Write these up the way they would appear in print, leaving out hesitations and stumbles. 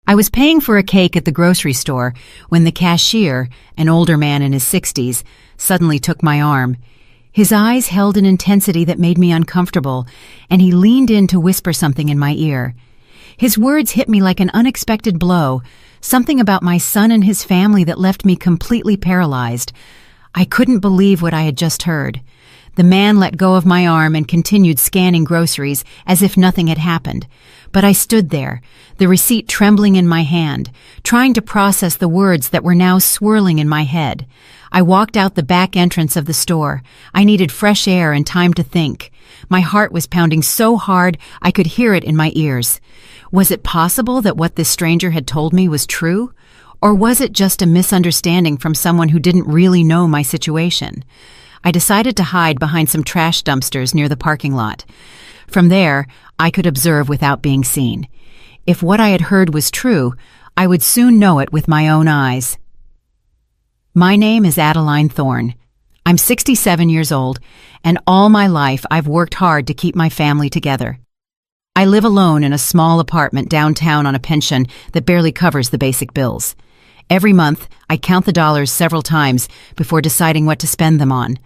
I was paying for a cake at the grocery store when the cashier, an older man in his 60s, suddenly took my arm. His eyes held an intensity that made me uncomfortable, and he leaned in to whisper something in my ear. His words hit me like an unexpected blow, something about my son and his family that left me completely paralyzed. I couldn't believe what I had just heard. The man let go of my arm and continued scanning groceries as if nothing had happened. But I stood there, the receipt trembling in my hand, trying to process the words that were now swirling in my head. I walked out the back entrance of the store. I needed fresh air and time to think. My heart was pounding so hard I could hear it in my ears. Was it possible that what this stranger had told me was true? Or was it just a misunderstanding from someone who didn't really know my situation? I decided to hide behind some trash dumpsters near the parking lot. From there, I could observe without being seen. If what I had heard was true, I would soon know it with my own eyes. My name is Adeline Thorne. I'm 67 years old, and all my life I've worked hard to keep my family together. I live alone in a small apartment downtown on a pension that barely covers the basic bills. Every month, I count the dollars several times before deciding what to spend them on,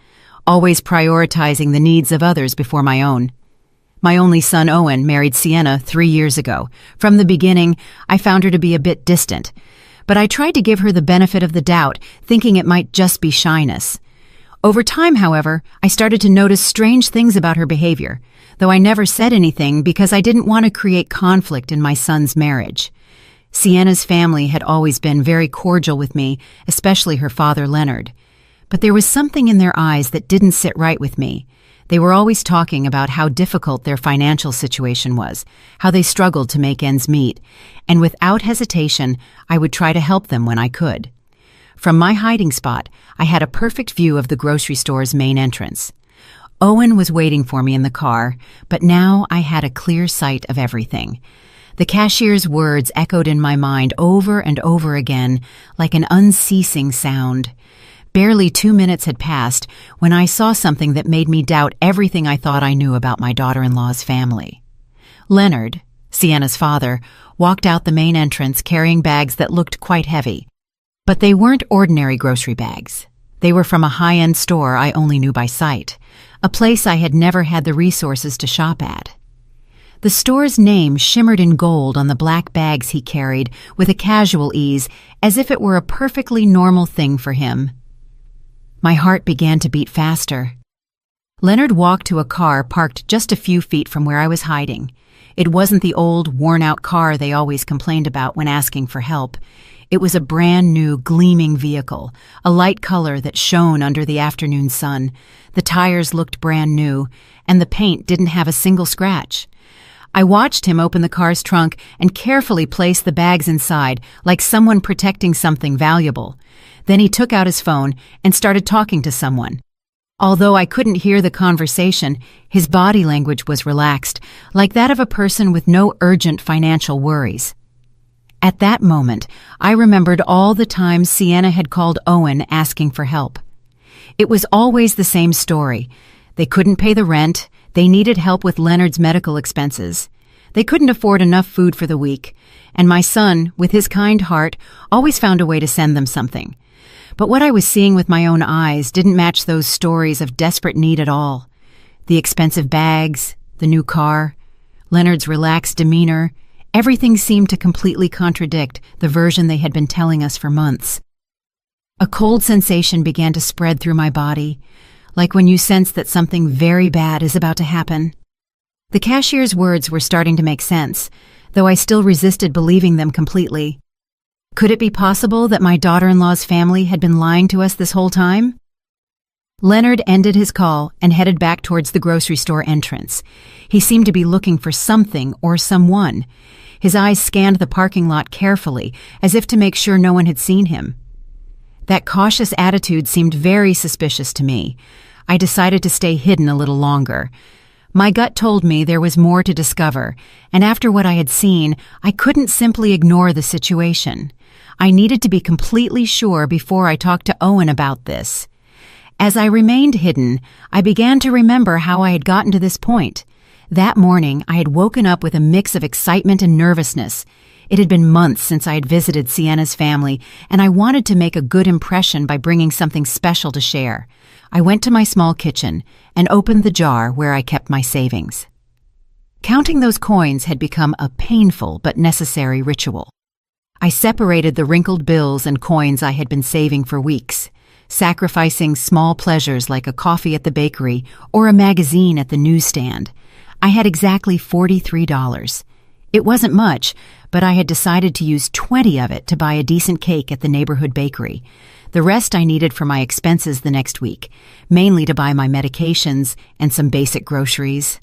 always prioritizing the needs of others before my own. My only son, Owen, married Sienna 3 years ago. From the beginning, I found her to be a bit distant, but I tried to give her the benefit of the doubt, thinking it might just be shyness. Over time, however, I started to notice strange things about her behavior, though I never said anything because I didn't want to create conflict in my son's marriage. Sienna's family had always been very cordial with me, especially her father, Leonard. But there was something in their eyes that didn't sit right with me. They were always talking about how difficult their financial situation was, how they struggled to make ends meet, and without hesitation, I would try to help them when I could. From my hiding spot, I had a perfect view of the grocery store's main entrance. Owen was waiting for me in the car, but now I had a clear sight of everything. The cashier's words echoed in my mind over and over again, like an unceasing sound. Barely 2 minutes had passed when I saw something that made me doubt everything I thought I knew about my daughter-in-law's family. Leonard, Sienna's father, walked out the main entrance carrying bags that looked quite heavy. But they weren't ordinary grocery bags. They were from a high-end store I only knew by sight, a place I had never had the resources to shop at. The store's name shimmered in gold on the black bags he carried with a casual ease, as if it were a perfectly normal thing for him. My heart began to beat faster. Leonard walked to a car parked just a few feet from where I was hiding. It wasn't the old, worn-out car they always complained about when asking for help. It was a brand-new, gleaming vehicle, a light color that shone under the afternoon sun. The tires looked brand new, and the paint didn't have a single scratch. I watched him open the car's trunk and carefully place the bags inside, like someone protecting something valuable. Then he took out his phone and started talking to someone. Although I couldn't hear the conversation, his body language was relaxed, like that of a person with no urgent financial worries. At that moment, I remembered all the times Sienna had called Owen asking for help. It was always the same story. They couldn't pay the rent. They needed help with Leonard's medical expenses. They couldn't afford enough food for the week, and my son, with his kind heart, always found a way to send them something. But what I was seeing with my own eyes didn't match those stories of desperate need at all. The expensive bags, the new car, Leonard's relaxed demeanor, everything seemed to completely contradict the version they had been telling us for months. A cold sensation began to spread through my body, like when you sense that something very bad is about to happen. The cashier's words were starting to make sense, though I still resisted believing them completely. Could it be possible that my daughter-in-law's family had been lying to us this whole time? Leonard ended his call and headed back towards the grocery store entrance. He seemed to be looking for something or someone. His eyes scanned the parking lot carefully, as if to make sure no one had seen him. That cautious attitude seemed very suspicious to me. I decided to stay hidden a little longer. My gut told me there was more to discover, and after what I had seen, I couldn't simply ignore the situation. I needed to be completely sure before I talked to Owen about this. As I remained hidden, I began to remember how I had gotten to this point. That morning, I had woken up with a mix of excitement and nervousness. It had been months since I had visited Sienna's family, and I wanted to make a good impression by bringing something special to share. I went to my small kitchen and opened the jar where I kept my savings. Counting those coins had become a painful but necessary ritual. I separated the wrinkled bills and coins I had been saving for weeks, sacrificing small pleasures like a coffee at the bakery or a magazine at the newsstand. I had exactly $43. It wasn't much, but I had decided to use 20 of it to buy a decent cake at the neighborhood bakery. The rest I needed for my expenses the next week, mainly to buy my medications and some basic groceries.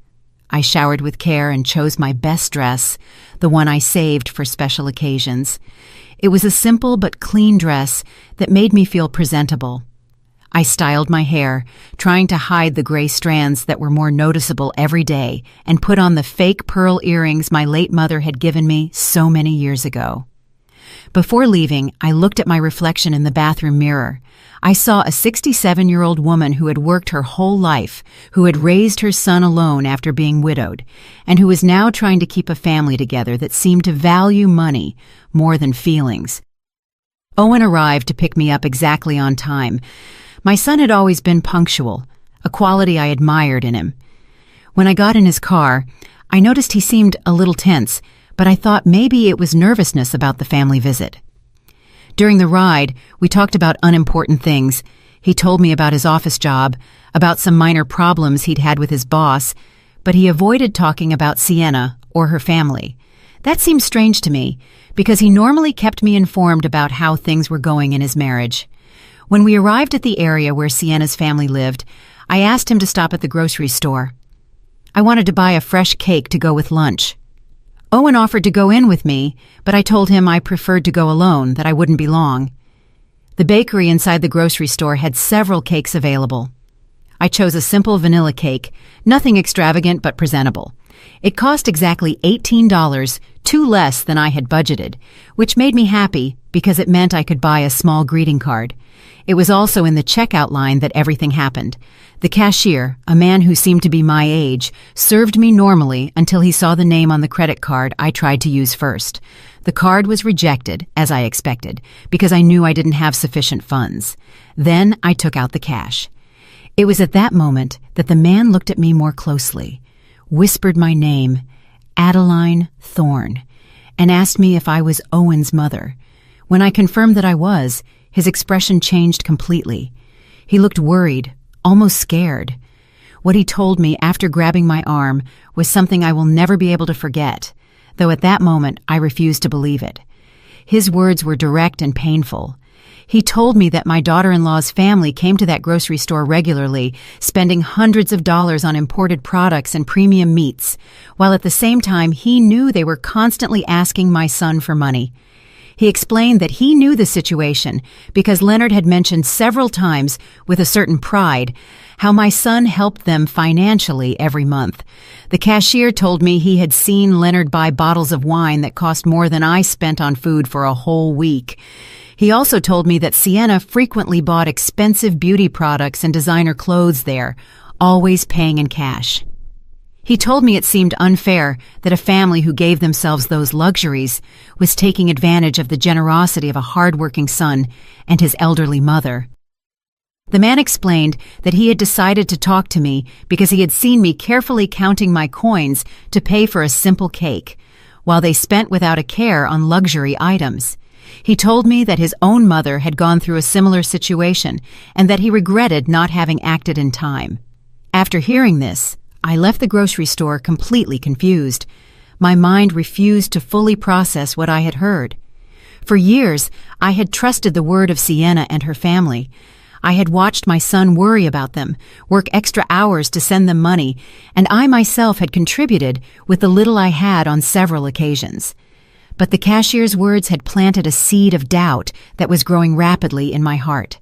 I showered with care and chose my best dress, the one I saved for special occasions. It was a simple but clean dress that made me feel presentable. I styled my hair, trying to hide the gray strands that were more noticeable every day, and put on the fake pearl earrings my late mother had given me so many years ago. Before leaving, I looked at my reflection in the bathroom mirror. I saw a 67-year-old woman who had worked her whole life, who had raised her son alone after being widowed, and who was now trying to keep a family together that seemed to value money more than feelings. Owen arrived to pick me up exactly on time. My son had always been punctual, a quality I admired in him. When I got in his car, I noticed he seemed a little tense, but I thought maybe it was nervousness about the family visit. During the ride, we talked about unimportant things. He told me about his office job, about some minor problems he'd had with his boss, but he avoided talking about Sienna or her family. That seemed strange to me, because he normally kept me informed about how things were going in his marriage. When we arrived at the area where Sienna's family lived, I asked him to stop at the grocery store. I wanted to buy a fresh cake to go with lunch. Owen offered to go in with me, but I told him I preferred to go alone, that I wouldn't be long. The bakery inside the grocery store had several cakes available. I chose a simple vanilla cake, nothing extravagant but presentable. It cost exactly $18, two less than I had budgeted, which made me happy because it meant I could buy a small greeting card. It was also in the checkout line that everything happened. The cashier, a man who seemed to be my age, served me normally until he saw the name on the credit card I tried to use first. The card was rejected, as I expected, because I knew I didn't have sufficient funds. Then I took out the cash. It was at that moment that the man looked at me more closely, whispered my name, Adeline Thorne, and asked me if I was Owen's mother. When I confirmed that I was, his expression changed completely. He looked worried, almost scared. What he told me after grabbing my arm was something I will never be able to forget, though at that moment I refused to believe it. His words were direct and painful. He told me that my daughter-in-law's family came to that grocery store regularly, spending hundreds of dollars on imported products and premium meats, while at the same time he knew they were constantly asking my son for money. He explained that he knew the situation because Leonard had mentioned several times, with a certain pride, how my son helped them financially every month. The cashier told me he had seen Leonard buy bottles of wine that cost more than I spent on food for a whole week. He also told me that Sienna frequently bought expensive beauty products and designer clothes there, always paying in cash. He told me it seemed unfair that a family who gave themselves those luxuries was taking advantage of the generosity of a hard-working son and his elderly mother. The man explained that he had decided to talk to me because he had seen me carefully counting my coins to pay for a simple cake, while they spent without a care on luxury items. He told me that his own mother had gone through a similar situation and that he regretted not having acted in time. After hearing this, I left the grocery store completely confused. My mind refused to fully process what I had heard. For years, I had trusted the word of Sienna and her family. I had watched my son worry about them, work extra hours to send them money, and I myself had contributed with the little I had on several occasions. But the cashier's words had planted a seed of doubt that was growing rapidly in my heart.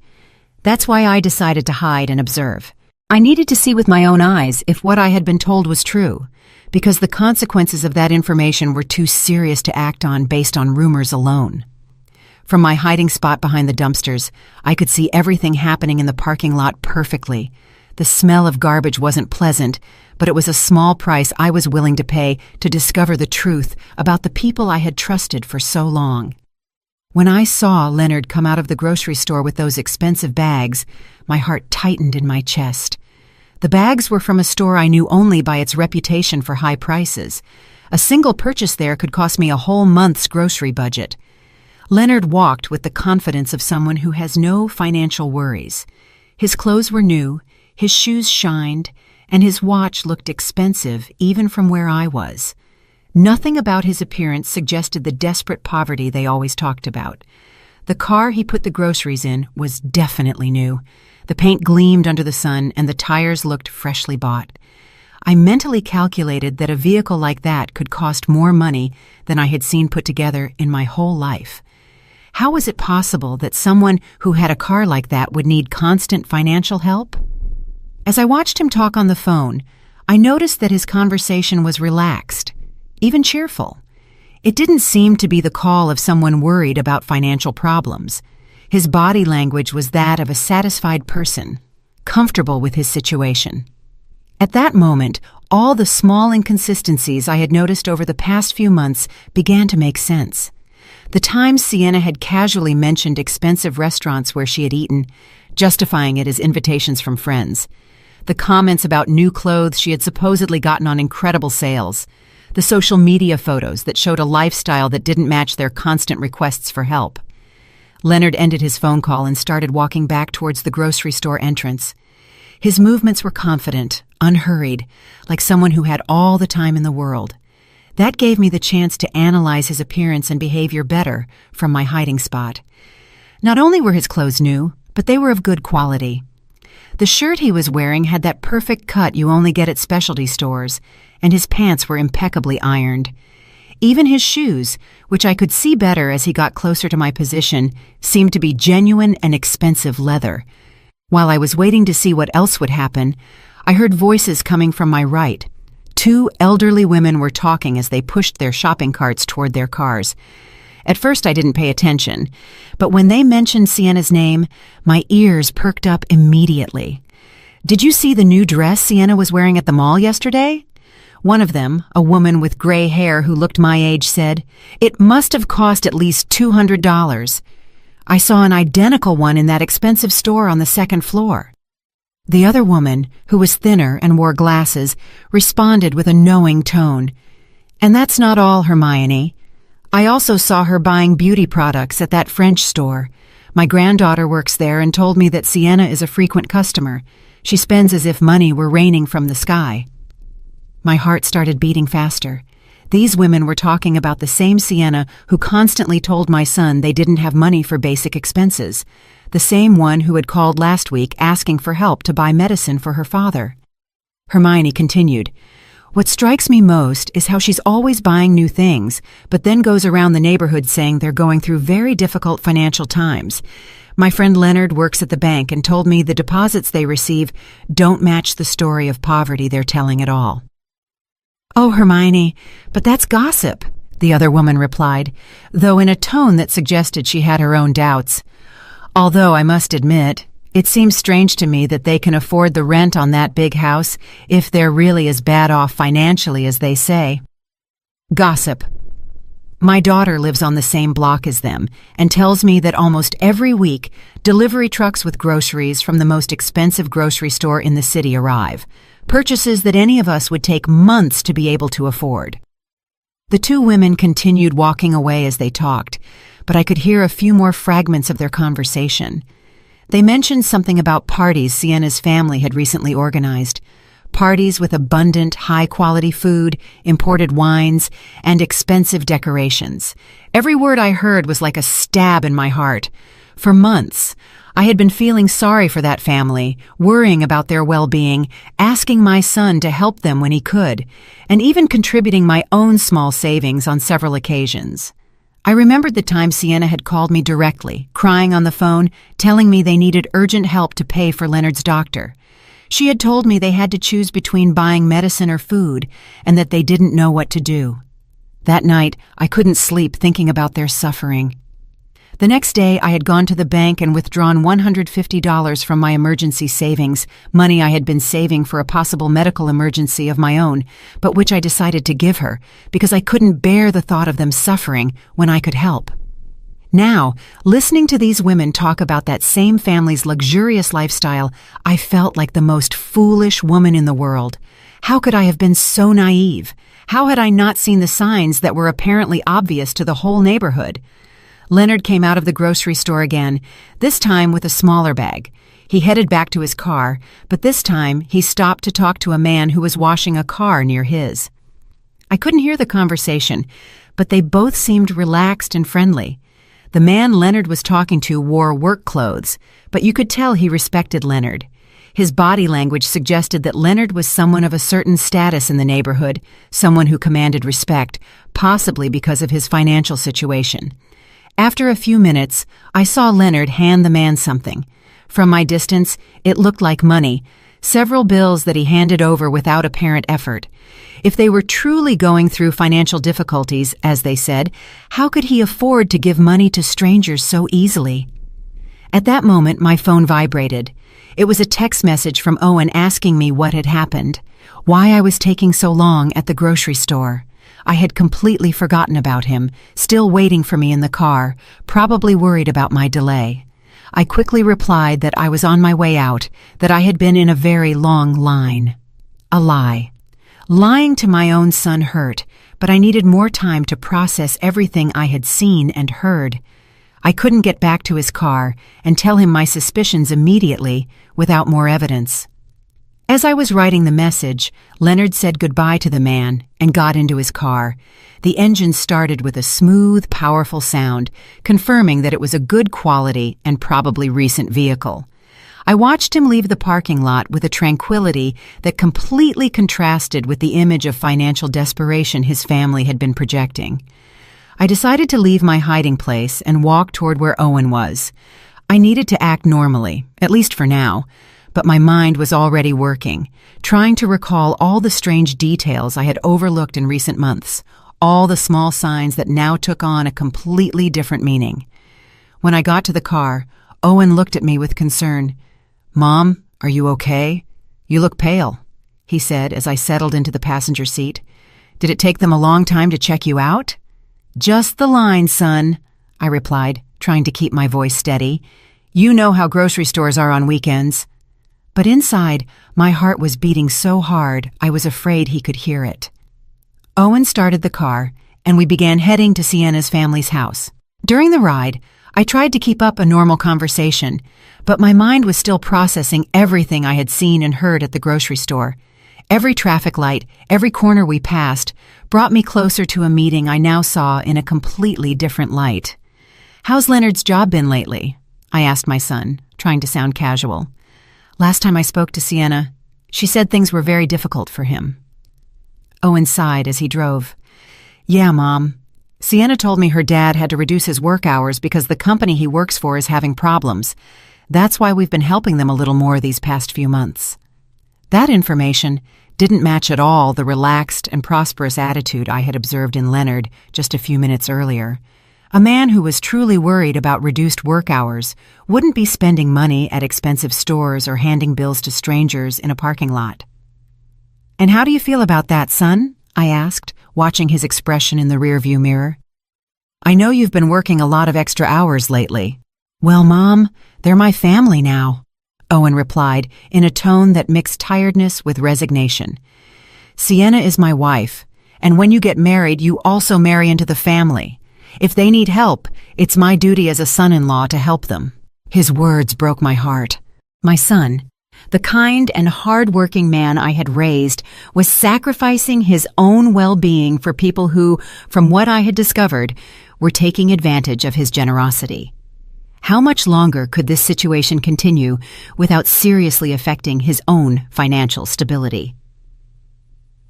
That's why I decided to hide and observe. I needed to see with my own eyes if what I had been told was true, because the consequences of that information were too serious to act on based on rumors alone. From my hiding spot behind the dumpsters, I could see everything happening in the parking lot perfectly. The smell of garbage wasn't pleasant, but it was a small price I was willing to pay to discover the truth about the people I had trusted for so long. When I saw Leonard come out of the grocery store with those expensive bags, my heart tightened in my chest. The bags were from a store I knew only by its reputation for high prices. A single purchase there could cost me a whole month's grocery budget. Leonard walked with the confidence of someone who has no financial worries. His clothes were new, his shoes shined, and his watch looked expensive even from where I was. Nothing about his appearance suggested the desperate poverty they always talked about. The car he put the groceries in was definitely new. The paint gleamed under the sun, and the tires looked freshly bought. I mentally calculated that a vehicle like that could cost more money than I had seen put together in my whole life. How was it possible that someone who had a car like that would need constant financial help? As I watched him talk on the phone, I noticed that his conversation was relaxed, even cheerful. It didn't seem to be the call of someone worried about financial problems. His body language was that of a satisfied person, comfortable with his situation. At that moment, all the small inconsistencies I had noticed over the past few months began to make sense. The times Sienna had casually mentioned expensive restaurants where she had eaten, justifying it as invitations from friends. The comments about new clothes she had supposedly gotten on incredible sales. The social media photos that showed a lifestyle that didn't match their constant requests for help. Leonard ended his phone call and started walking back towards the grocery store entrance. His movements were confident, unhurried, like someone who had all the time in the world. That gave me the chance to analyze his appearance and behavior better from my hiding spot. Not only were his clothes new, but they were of good quality. The shirt he was wearing had that perfect cut you only get at specialty stores, and his pants were impeccably ironed. Even his shoes, which I could see better as he got closer to my position, seemed to be genuine and expensive leather. While I was waiting to see what else would happen, I heard voices coming from my right. 2 elderly women were talking as they pushed their shopping carts toward their cars. At first I didn't pay attention, but when they mentioned Sienna's name, my ears perked up immediately. "Did you see the new dress Sienna was wearing at the mall yesterday?" One of them, a woman with gray hair who looked my age, said, "It must have cost at least $200. I saw an identical one in that expensive store on the 2nd floor." The other woman, who was thinner and wore glasses, responded with a knowing tone. "And that's not all, Hermione. I also saw her buying beauty products at that French store. My granddaughter works there and told me that Sienna is a frequent customer. She spends as if money were raining from the sky." My heart started beating faster. These women were talking about the same Sienna who constantly told my son they didn't have money for basic expenses, the same one who had called last week asking for help to buy medicine for her father. Hermione continued, "What strikes me most is how she's always buying new things, but then goes around the neighborhood saying they're going through very difficult financial times. My friend Leonard works at the bank and told me the deposits they receive don't match the story of poverty they're telling at all." "Oh, Hermione, but that's gossip," the other woman replied, though in a tone that suggested she had her own doubts. "Although I must admit, it seems strange to me that they can afford the rent on that big house if they're really as bad off financially as they say." Gossip. My daughter lives on the same block as them and tells me that almost every week, delivery trucks with groceries from the most expensive grocery store in the city arrive, purchases that any of us would take months to be able to afford. The 2 women continued walking away as they talked, but I could hear a few more fragments of their conversation. They mentioned something about parties Sienna's family had recently organized. Parties with abundant, high-quality food, imported wines, and expensive decorations. Every word I heard was like a stab in my heart. For months, I had been feeling sorry for that family, worrying about their well-being, asking my son to help them when he could, and even contributing my own small savings on several occasions. I remembered the time Sienna had called me directly, crying on the phone, telling me they needed urgent help to pay for Leonard's doctor. She had told me they had to choose between buying medicine or food, and that they didn't know what to do. That night, I couldn't sleep thinking about their suffering. The next day, I had gone to the bank and withdrawn $150 from my emergency savings, money I had been saving for a possible medical emergency of my own, but which I decided to give her because I couldn't bear the thought of them suffering when I could help. Now, listening to these women talk about that same family's luxurious lifestyle, I felt like the most foolish woman in the world. How could I have been so naive? How had I not seen the signs that were apparently obvious to the whole neighborhood? Leonard came out of the grocery store again, this time with a smaller bag. He headed back to his car, but this time he stopped to talk to a man who was washing a car near his. I couldn't hear the conversation, but they both seemed relaxed and friendly. The man Leonard was talking to wore work clothes, but you could tell he respected Leonard. His body language suggested that Leonard was someone of a certain status in the neighborhood, someone who commanded respect, possibly because of his financial situation. After a few minutes, I saw Leonard hand the man something. From my distance, it looked like money, several bills that he handed over without apparent effort. If they were truly going through financial difficulties, as they said, how could he afford to give money to strangers so easily? At that moment, my phone vibrated. It was a text message from Owen asking me what had happened, why I was taking so long at the grocery store. I had completely forgotten about him, still waiting for me in the car, probably worried about my delay. I quickly replied that I was on my way out, that I had been in a very long line. A lie. Lying to my own son hurt, but I needed more time to process everything I had seen and heard. I couldn't get back to his car and tell him my suspicions immediately without more evidence. As I was writing the message, Leonard said goodbye to the man and got into his car. The engine started with a smooth, powerful sound, confirming that it was a good quality and probably recent vehicle. I watched him leave the parking lot with a tranquility that completely contrasted with the image of financial desperation his family had been projecting. I decided to leave my hiding place and walk toward where Owen was. I needed to act normally, at least for now, but my mind was already working, trying to recall all the strange details I had overlooked in recent months, all the small signs that now took on a completely different meaning. When I got to the car, Owen looked at me with concern. "Mom, are you okay? You look pale," he said as I settled into the passenger seat. "Did it take them a long time to check you out?" "Just the line, son," I replied, trying to keep my voice steady. "You know how grocery stores are on weekends." But inside, my heart was beating so hard I was afraid he could hear it. Owen started the car, and we began heading to Sienna's family's house. During the ride, I tried to keep up a normal conversation, but my mind was still processing everything I had seen and heard at the grocery store. Every traffic light, every corner we passed, brought me closer to a meeting I now saw in a completely different light. "How's Leonard's job been lately?" I asked my son, trying to sound casual. "Last time I spoke to Sienna, she said things were very difficult for him." Owen sighed as he drove. "Yeah, Mom. Sienna told me her dad had to reduce his work hours because the company he works for is having problems. That's why we've been helping them a little more these past few months." That information didn't match at all the relaxed and prosperous attitude I had observed in Leonard just a few minutes earlier. A man who was truly worried about reduced work hours wouldn't be spending money at expensive stores or handing bills to strangers in a parking lot. "And how do you feel about that, son?" I asked, watching his expression in the rearview mirror. "I know you've been working a lot of extra hours lately." "Well, Mom, they're my family now," Owen replied in a tone that mixed tiredness with resignation. "Sienna is my wife, and when you get married, you also marry into the family. If they need help, it's my duty as a son-in-law to help them." His words broke my heart. My son, the kind and hard-working man I had raised, was sacrificing his own well-being for people who, from what I had discovered, were taking advantage of his generosity. How much longer could this situation continue without seriously affecting his own financial stability?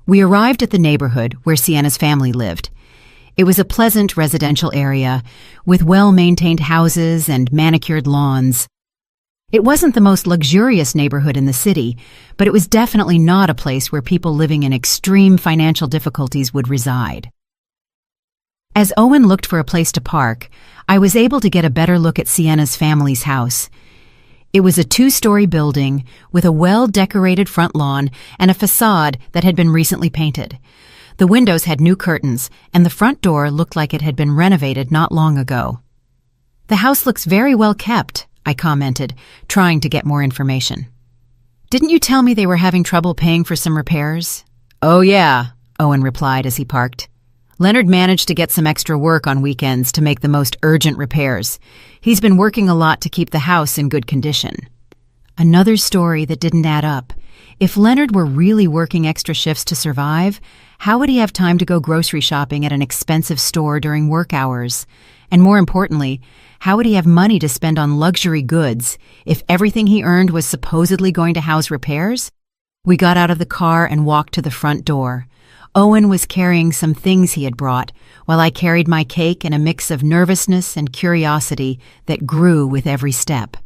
We arrived at the neighborhood where Sienna's family lived. It was a pleasant residential area with well-maintained houses and manicured lawns. It wasn't the most luxurious neighborhood in the city, but it was definitely not a place where people living in extreme financial difficulties would reside. As Owen looked for a place to park, I was able to get a better look at Sienna's family's house. It was a 2-story building with a well-decorated front lawn and a facade that had been recently painted. The windows had new curtains, and the front door looked like it had been renovated not long ago. "The house looks very well kept," I commented, trying to get more information. "Didn't you tell me they were having trouble paying for some repairs?" "Oh yeah," Owen replied as he parked. "Leonard managed to get some extra work on weekends to make the most urgent repairs. He's been working a lot to keep the house in good condition." Another story that didn't add up. If Leonard were really working extra shifts to survive, how would he have time to go grocery shopping at an expensive store during work hours? And more importantly, how would he have money to spend on luxury goods if everything he earned was supposedly going to house repairs? We got out of the car and walked to the front door. Owen was carrying some things he had brought, while I carried my cake and a mix of nervousness and curiosity that grew with every step.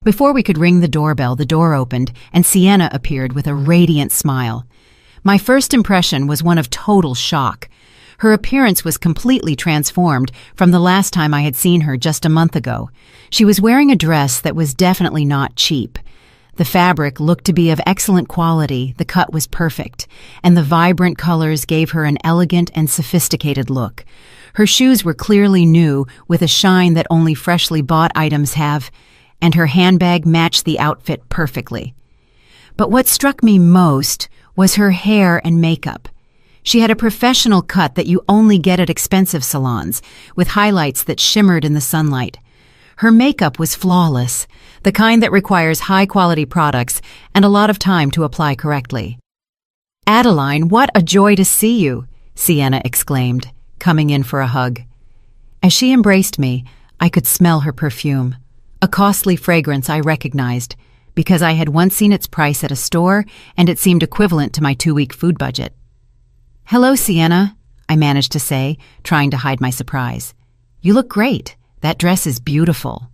Before we could ring the doorbell, the door opened, and Sienna appeared with a radiant smile. My first impression was one of total shock. Her appearance was completely transformed from the last time I had seen her just a month ago. She was wearing a dress that was definitely not cheap. The fabric looked to be of excellent quality, the cut was perfect, and the vibrant colors gave her an elegant and sophisticated look. Her shoes were clearly new, with a shine that only freshly bought items have, and her handbag matched the outfit perfectly. But what struck me most was her hair and makeup. She had a professional cut that you only get at expensive salons, with highlights that shimmered in the sunlight. Her makeup was flawless, the kind that requires high-quality products and a lot of time to apply correctly. "Adeline, what a joy to see you!" Sienna exclaimed, coming in for a hug. As she embraced me, I could smell her perfume, a costly fragrance I recognized, because I had once seen its price at a store and it seemed equivalent to my 2-week food budget. "Hello, Sienna," I managed to say, trying to hide my surprise. "You look great. That dress is beautiful."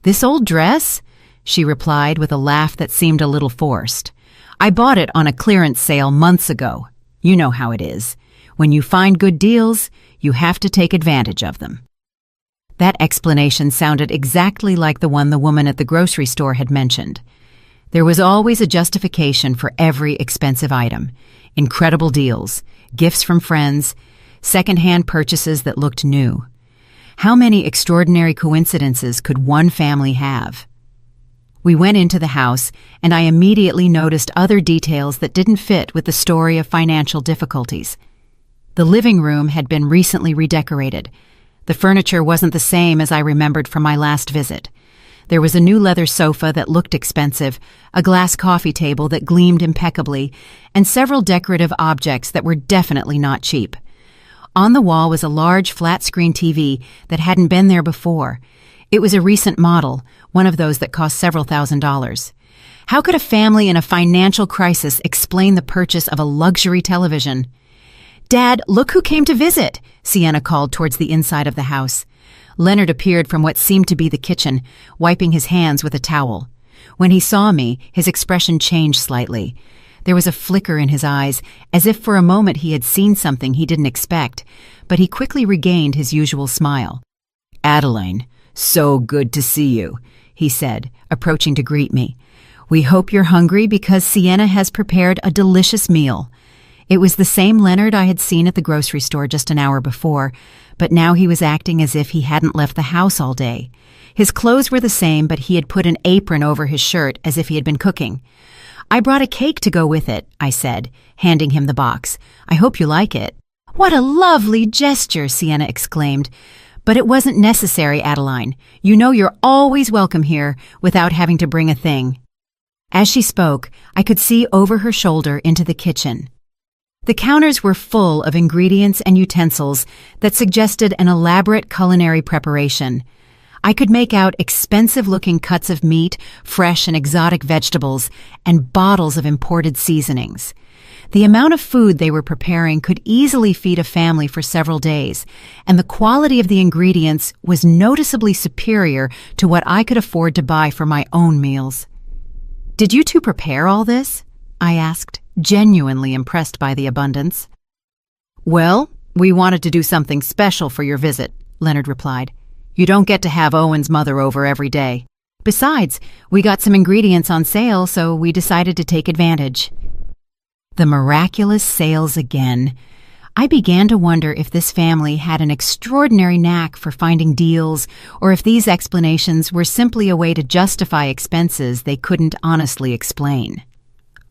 "This old dress?" she replied with a laugh that seemed a little forced. "I bought it on a clearance sale months ago. You know how it is. When you find good deals, you have to take advantage of them." That explanation sounded exactly like the one the woman at the grocery store had mentioned. There was always a justification for every expensive item. Incredible deals, gifts from friends, second-hand purchases that looked new. How many extraordinary coincidences could one family have? We went into the house, and I immediately noticed other details that didn't fit with the story of financial difficulties. The living room had been recently redecorated. The furniture wasn't the same as I remembered from my last visit. There was a new leather sofa that looked expensive, a glass coffee table that gleamed impeccably, and several decorative objects that were definitely not cheap. On the wall was a large flat-screen TV that hadn't been there before. It was a recent model, one of those that cost several $1,000s. How could a family in a financial crisis explain the purchase of a luxury television? "Dad, look who came to visit," Sienna called towards the inside of the house. Leonard appeared from what seemed to be the kitchen, wiping his hands with a towel. When he saw me, his expression changed slightly. There was a flicker in his eyes, as if for a moment he had seen something he didn't expect, but he quickly regained his usual smile. "Adeline, so good to see you," he said, approaching to greet me. "We hope you're hungry because Sienna has prepared a delicious meal." It was the same Leonard I had seen at the grocery store just an hour before, but now he was acting as if he hadn't left the house all day. His clothes were the same, but he had put an apron over his shirt as if he had been cooking. "I brought a cake to go with it," I said, handing him the box. "I hope you like it." "What a lovely gesture," Sienna exclaimed. "But it wasn't necessary, Adeline. You know you're always welcome here without having to bring a thing." As she spoke, I could see over her shoulder into the kitchen. The counters were full of ingredients and utensils that suggested an elaborate culinary preparation. I could make out expensive-looking cuts of meat, fresh and exotic vegetables, and bottles of imported seasonings. The amount of food they were preparing could easily feed a family for several days, and the quality of the ingredients was noticeably superior to what I could afford to buy for my own meals. "Did you two prepare all this?" I asked, genuinely impressed by the abundance. "Well, "We wanted to do something special for your visit," Leonard replied. "You don't get to have Owen's mother over every day. Besides, we got some ingredients on sale, so we decided to take advantage." The miraculous sales again. I began to wonder if this family had an extraordinary knack for finding deals, or if these explanations were simply a way to justify expenses they couldn't honestly explain.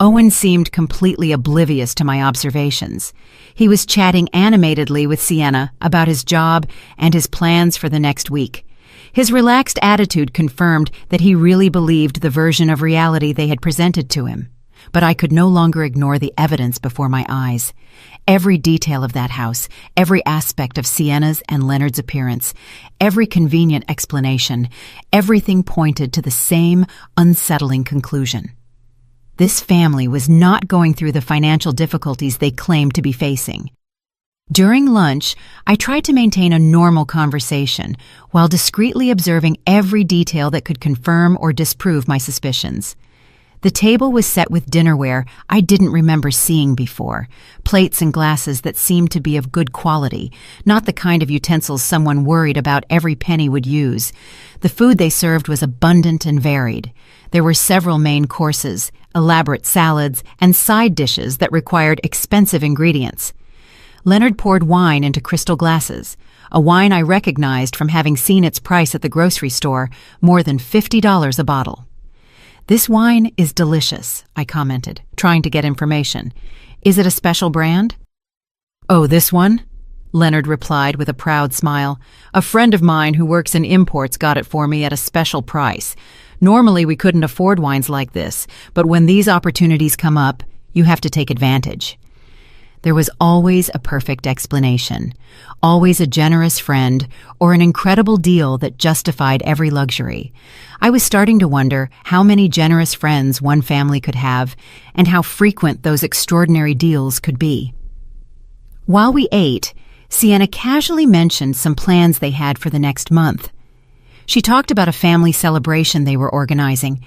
Owen seemed completely oblivious to my observations. He was chatting animatedly with Sienna about his job and his plans for the next week. His relaxed attitude confirmed that he really believed the version of reality they had presented to him. But I could no longer ignore the evidence before my eyes. Every detail of that house, every aspect of Sienna's and Leonard's appearance, every convenient explanation, everything pointed to the same unsettling conclusion. This family was not going through the financial difficulties they claimed to be facing. During lunch, I tried to maintain a normal conversation while discreetly observing every detail that could confirm or disprove my suspicions. The table was set with dinnerware I didn't remember seeing before, plates and glasses that seemed to be of good quality, not the kind of utensils someone worried about every penny would use. The food they served was abundant and varied. There were several main courses, elaborate salads, and side dishes that required expensive ingredients. Leonard poured wine into crystal glasses, a wine I recognized from having seen its price at the grocery store, more than $50 a bottle. "This wine is delicious," I commented, trying to get information. "Is it a special brand?" "Oh, this one?" Leonard replied with a proud smile. "A friend of mine who works in imports got it for me at a special price. Normally we couldn't afford wines like this, but when these opportunities come up, you have to take advantage." There was always a perfect explanation, always a generous friend, or an incredible deal that justified every luxury. I was starting to wonder how many generous friends one family could have, and how frequent those extraordinary deals could be. While we ate, Sienna casually mentioned some plans they had for the next month. She talked about a family celebration they were organizing,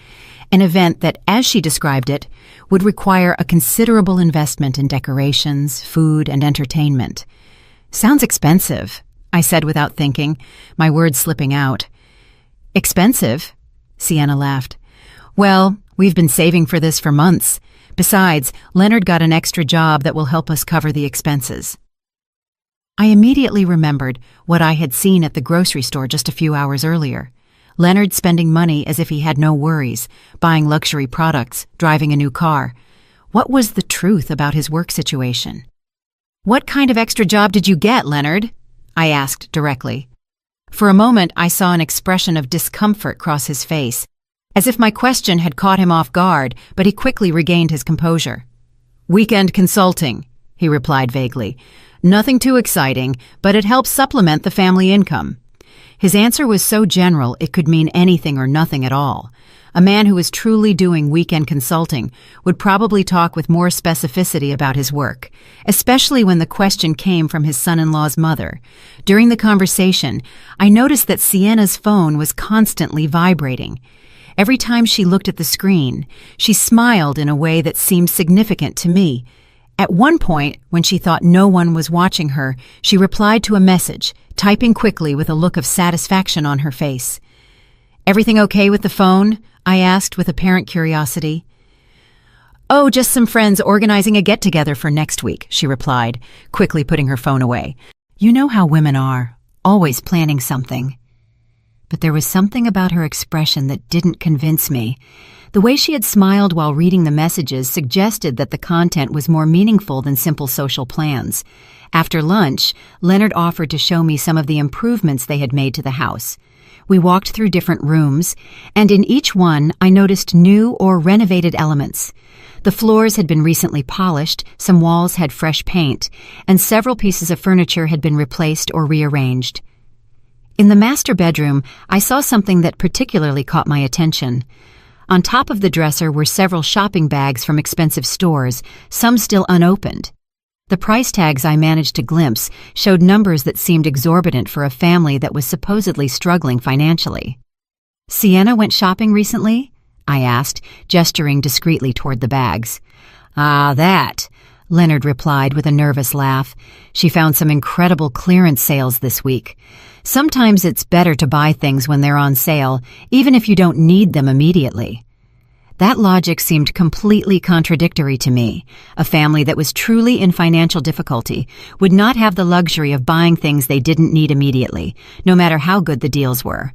an event that, as she described it, would require a considerable investment in decorations, food, and entertainment. "Sounds expensive," I said without thinking, my words slipping out. "Expensive?" Sienna laughed. "Well, we've been saving for this for months. Besides, Leonard got an extra job that will help us cover the expenses." I immediately remembered what I had seen at the grocery store just a few hours earlier. Leonard spending money as if he had no worries, buying luxury products, driving a new car. What was the truth about his work situation? "What kind of extra job did you get, Leonard?" I asked directly. For a moment, I saw an expression of discomfort cross his face, as if my question had caught him off guard, but he quickly regained his composure. "Weekend consulting," he replied vaguely. "Nothing too exciting, but it helps supplement the family income." His answer was so general it could mean anything or nothing at all. A man who was truly doing weekend consulting would probably talk with more specificity about his work, especially when the question came from his son-in-law's mother. During the conversation, I noticed that Sienna's phone was constantly vibrating. Every time she looked at the screen, she smiled in a way that seemed significant to me. At one point, when she thought no one was watching her, she replied to a message, typing quickly with a look of satisfaction on her face. "Everything okay with the phone?" I asked with apparent curiosity. "Oh, just some friends organizing a get-together for next week," she replied, quickly putting her phone away. You know how women are, always planning something. But there was something about her expression that didn't convince me. The way she had smiled while reading the messages suggested that the content was more meaningful than simple social plans. After lunch, Leonard offered to show me some of the improvements they had made to the house. We walked through different rooms, and in each one I noticed new or renovated elements. The floors had been recently polished, some walls had fresh paint, and several pieces of furniture had been replaced or rearranged. In the master bedroom, I saw something that particularly caught my attention. On top of the dresser were several shopping bags from expensive stores, some still unopened. The price tags I managed to glimpse showed numbers that seemed exorbitant for a family that was supposedly struggling financially. "Sienna went shopping recently?" I asked, gesturing discreetly toward the bags. "Ah, that." Leonard replied with a nervous laugh. She found some incredible clearance sales this week. Sometimes it's better to buy things when they're on sale, even if you don't need them immediately. That logic seemed completely contradictory to me. A family that was truly in financial difficulty would not have the luxury of buying things they didn't need immediately, no matter how good the deals were.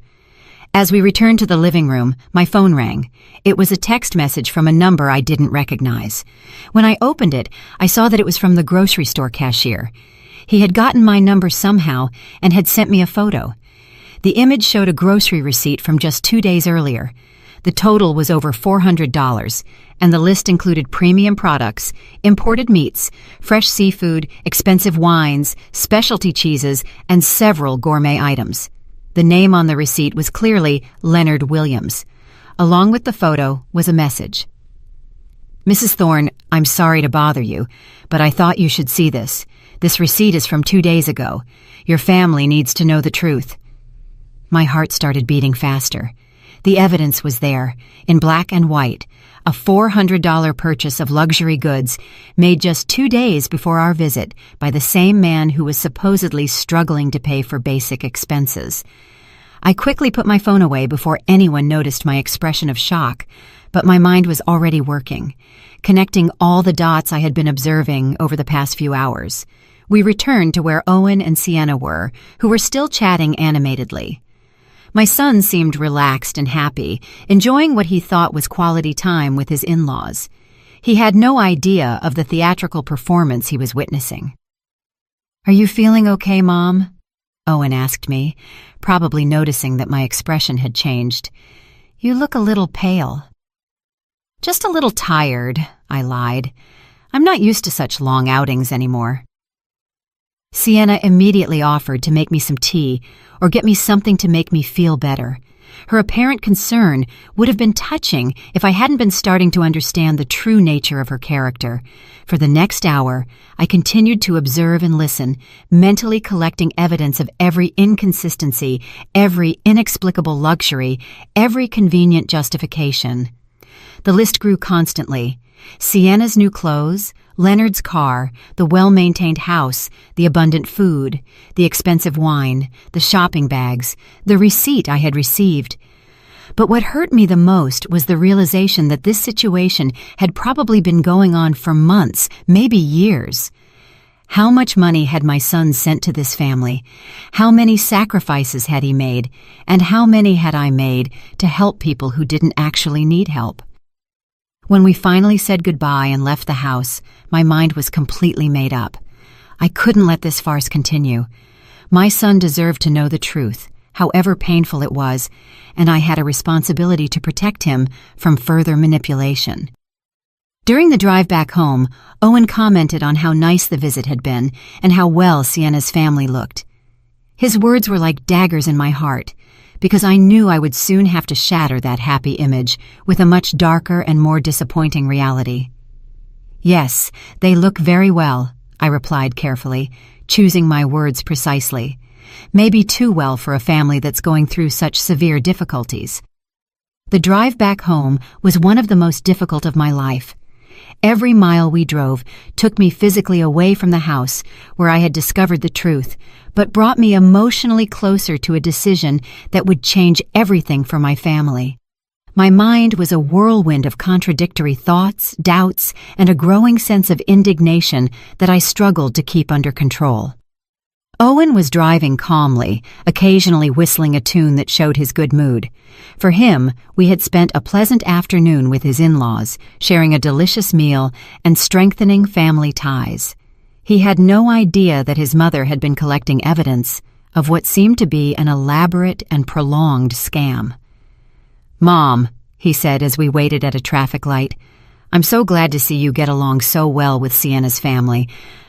As we returned to the living room, my phone rang. It was a text message from a number I didn't recognize. When I opened it, I saw that it was from the grocery store cashier. He had gotten my number somehow and had sent me a photo. The image showed a grocery receipt from just 2 days earlier. The total was over $400, and the list included premium products, imported meats, fresh seafood, expensive wines, specialty cheeses, and several gourmet items. The name on the receipt was clearly Leonard Williams. Along with the photo was a message. "Mrs. Thorne, I'm sorry to bother you, but I thought you should see this. This receipt is from 2 days ago. Your family needs to know the truth." My heart started beating faster. The evidence was there, in black and white, a $400 purchase of luxury goods made just 2 days before our visit by the same man who was supposedly struggling to pay for basic expenses. I quickly put my phone away before anyone noticed my expression of shock, but my mind was already working, connecting all the dots I had been observing over the past few hours. We returned to where Owen and Sienna were, who were still chatting animatedly. My son seemed relaxed and happy, enjoying what he thought was quality time with his in-laws. He had no idea of the theatrical performance he was witnessing. "Are you feeling okay, Mom?" Owen asked me, probably noticing that my expression had changed. "You look a little pale." "Just a little tired," I lied. "I'm not used to such long outings anymore." Sienna immediately offered to make me some tea or get me something to make me feel better. Her apparent concern would have been touching if I hadn't been starting to understand the true nature of her character. For the next hour, I continued to observe and listen, mentally collecting evidence of every inconsistency, every inexplicable luxury, every convenient justification. The list grew constantly. Sienna's new clothes, Leonard's car, the well-maintained house, the abundant food, the expensive wine, the shopping bags, the receipt I had received. But what hurt me the most was the realization that this situation had probably been going on for months, maybe years. How much money had my son sent to this family? How many sacrifices had he made? And how many had I made to help people who didn't actually need help? When we finally said goodbye and left the house, my mind was completely made up. I couldn't let this farce continue. My son deserved to know the truth, however painful it was, and I had a responsibility to protect him from further manipulation. During the drive back home, Owen commented on how nice the visit had been and how well Sienna's family looked. His words were like daggers in my heart, because I knew I would soon have to shatter that happy image with a much darker and more disappointing reality. "Yes, they look very well," I replied carefully, choosing my words precisely. Maybe too well for a family that's going through such severe difficulties. The drive back home was one of the most difficult of my life. Every mile we drove took me physically away from the house where I had discovered the truth, but brought me emotionally closer to a decision that would change everything for my family. My mind was a whirlwind of contradictory thoughts, doubts, and a growing sense of indignation that I struggled to keep under control. Owen was driving calmly, occasionally whistling a tune that showed his good mood. For him, we had spent a pleasant afternoon with his in-laws, sharing a delicious meal and strengthening family ties. He had no idea that his mother had been collecting evidence of what seemed to be an elaborate and prolonged scam. "Mom," he said as we waited at a traffic light, "I'm so glad to see you get along so well with Sienna's family.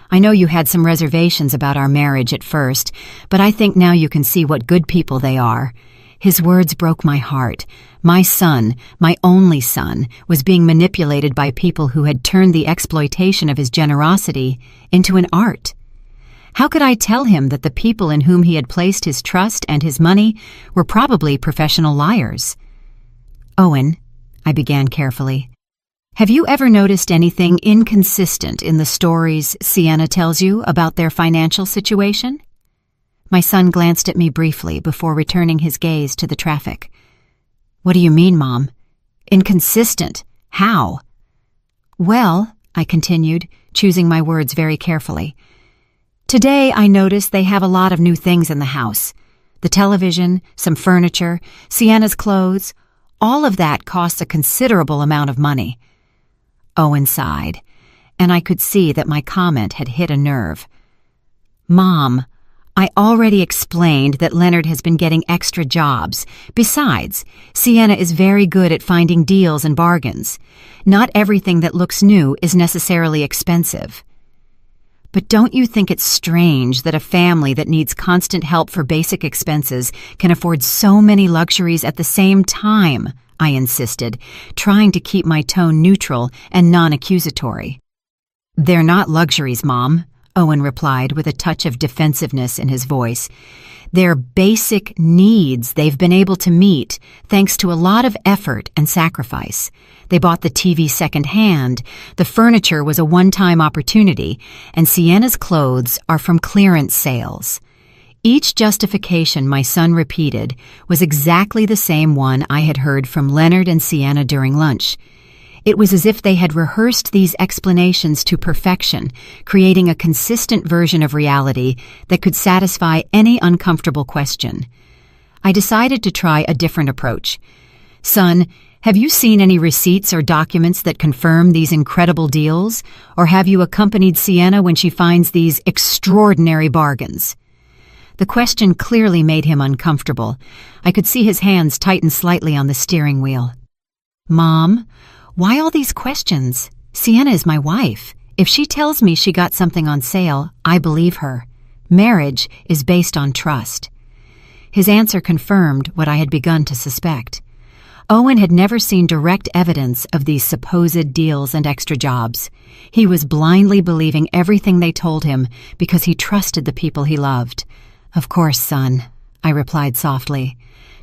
I know you had some reservations about our marriage at first, but I think now you can see what good people they are." His words broke my heart. My son, my only son, was being manipulated by people who had turned the exploitation of his generosity into an art. How could I tell him that the people in whom he had placed his trust and his money were probably professional liars? "Owen," I began carefully, Have you ever noticed anything inconsistent in the stories Sienna tells you about their financial situation? My son glanced at me briefly before returning his gaze to the traffic. What do you mean, Mom? Inconsistent? How? Well, I continued, choosing my words very carefully. Today I noticed they have a lot of new things in the house. The television, some furniture, Sienna's clothes, all of that costs a considerable amount of money. Owen sighed, and I could see that my comment had hit a nerve. Mom, I already explained that Leonard has been getting extra jobs. Besides, Sienna is very good at finding deals and bargains. Not everything that looks new is necessarily expensive. But don't you think it's strange that a family that needs constant help for basic expenses can afford so many luxuries at the same time? I insisted, trying to keep my tone neutral and non-accusatory. They're not luxuries, Mom, Owen replied with a touch of defensiveness in his voice. They're basic needs they've been able to meet thanks to a lot of effort and sacrifice. They bought the TV secondhand, the furniture was a one-time opportunity, and Sienna's clothes are from clearance sales. Each justification my son repeated was exactly the same one I had heard from Leonard and Sienna during lunch. It was as if they had rehearsed these explanations to perfection, creating a consistent version of reality that could satisfy any uncomfortable question. I decided to try a different approach. Son, have you seen any receipts or documents that confirm these incredible deals, or have you accompanied Sienna when she finds these extraordinary bargains? The question clearly made him uncomfortable. I could see his hands tighten slightly on the steering wheel. Mom, why all these questions? Sienna is my wife. If she tells me she got something on sale, I believe her. Marriage is based on trust. His answer confirmed what I had begun to suspect. Owen had never seen direct evidence of these supposed deals and extra jobs. He was blindly believing everything they told him because he trusted the people he loved. Of course, son, I replied softly.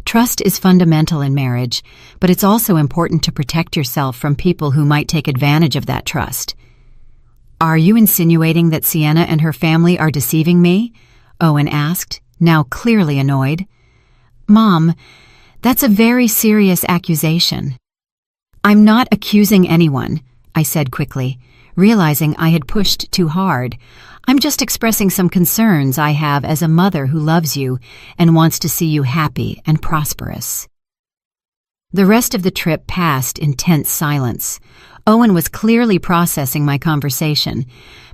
Trust is fundamental in marriage, but it's also important to protect yourself from people who might take advantage of that trust. Are you insinuating that Sienna and her family are deceiving me? Owen asked, now clearly annoyed. Mom, that's a very serious accusation. I'm not accusing anyone, I said quickly, realizing I had pushed too hard. I'm just expressing some concerns I have as a mother who loves you and wants to see you happy and prosperous. The rest of the trip passed in tense silence. Owen was clearly processing my conversation,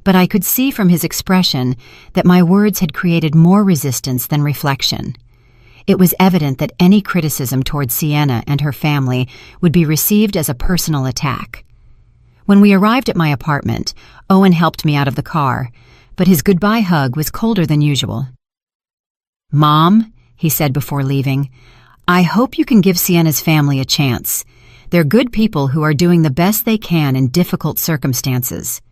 but I could see from his expression that my words had created more resistance than reflection. It was evident that any criticism toward Sienna and her family would be received as a personal attack. When we arrived at my apartment, Owen helped me out of the car, but his goodbye hug was colder than usual. Mom, he said before leaving, I hope you can give Sienna's family a chance. They're good people who are doing the best they can in difficult circumstances.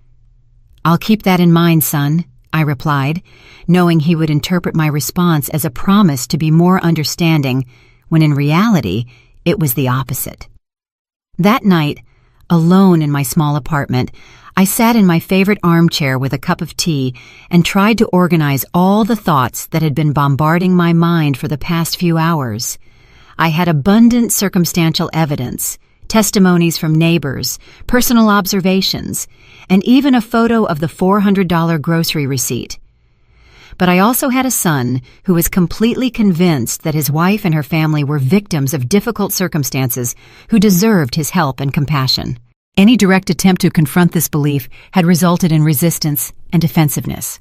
I'll keep that in mind, son, I replied, knowing he would interpret my response as a promise to be more understanding, when in reality, it was the opposite. That night, alone in my small apartment, I sat in my favorite armchair with a cup of tea and tried to organize all the thoughts that had been bombarding my mind for the past few hours. I had abundant circumstantial evidence, testimonies from neighbors, personal observations, and even a photo of the $400 grocery receipt. But I also had a son who was completely convinced that his wife and her family were victims of difficult circumstances who deserved his help and compassion. Any direct attempt to confront this belief had resulted in resistance and defensiveness.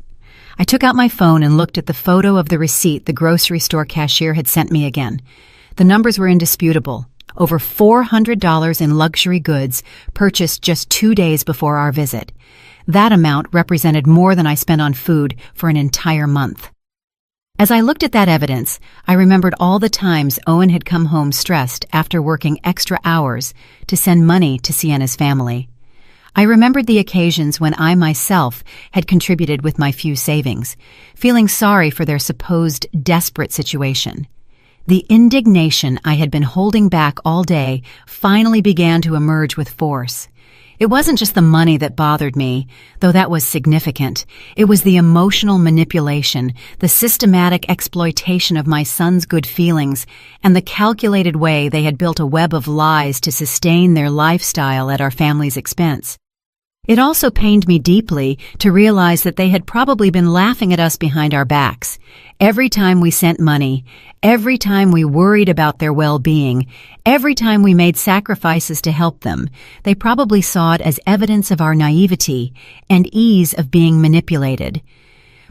I took out my phone and looked at the photo of the receipt the grocery store cashier had sent me again. The numbers were indisputable. Over $400 in luxury goods purchased just 2 days before our visit. That amount represented more than I spent on food for an entire month. As I looked at that evidence, I remembered all the times Owen had come home stressed after working extra hours to send money to Sienna's family. I remembered the occasions when I myself had contributed with my few savings, feeling sorry for their supposed desperate situation. The indignation I had been holding back all day finally began to emerge with force. It wasn't just the money that bothered me, though that was significant. It was the emotional manipulation, the systematic exploitation of my son's good feelings, and the calculated way they had built a web of lies to sustain their lifestyle at our family's expense. It also pained me deeply to realize that they had probably been laughing at us behind our backs. Every time we sent money, every time we worried about their well-being, every time we made sacrifices to help them, they probably saw it as evidence of our naivety and ease of being manipulated.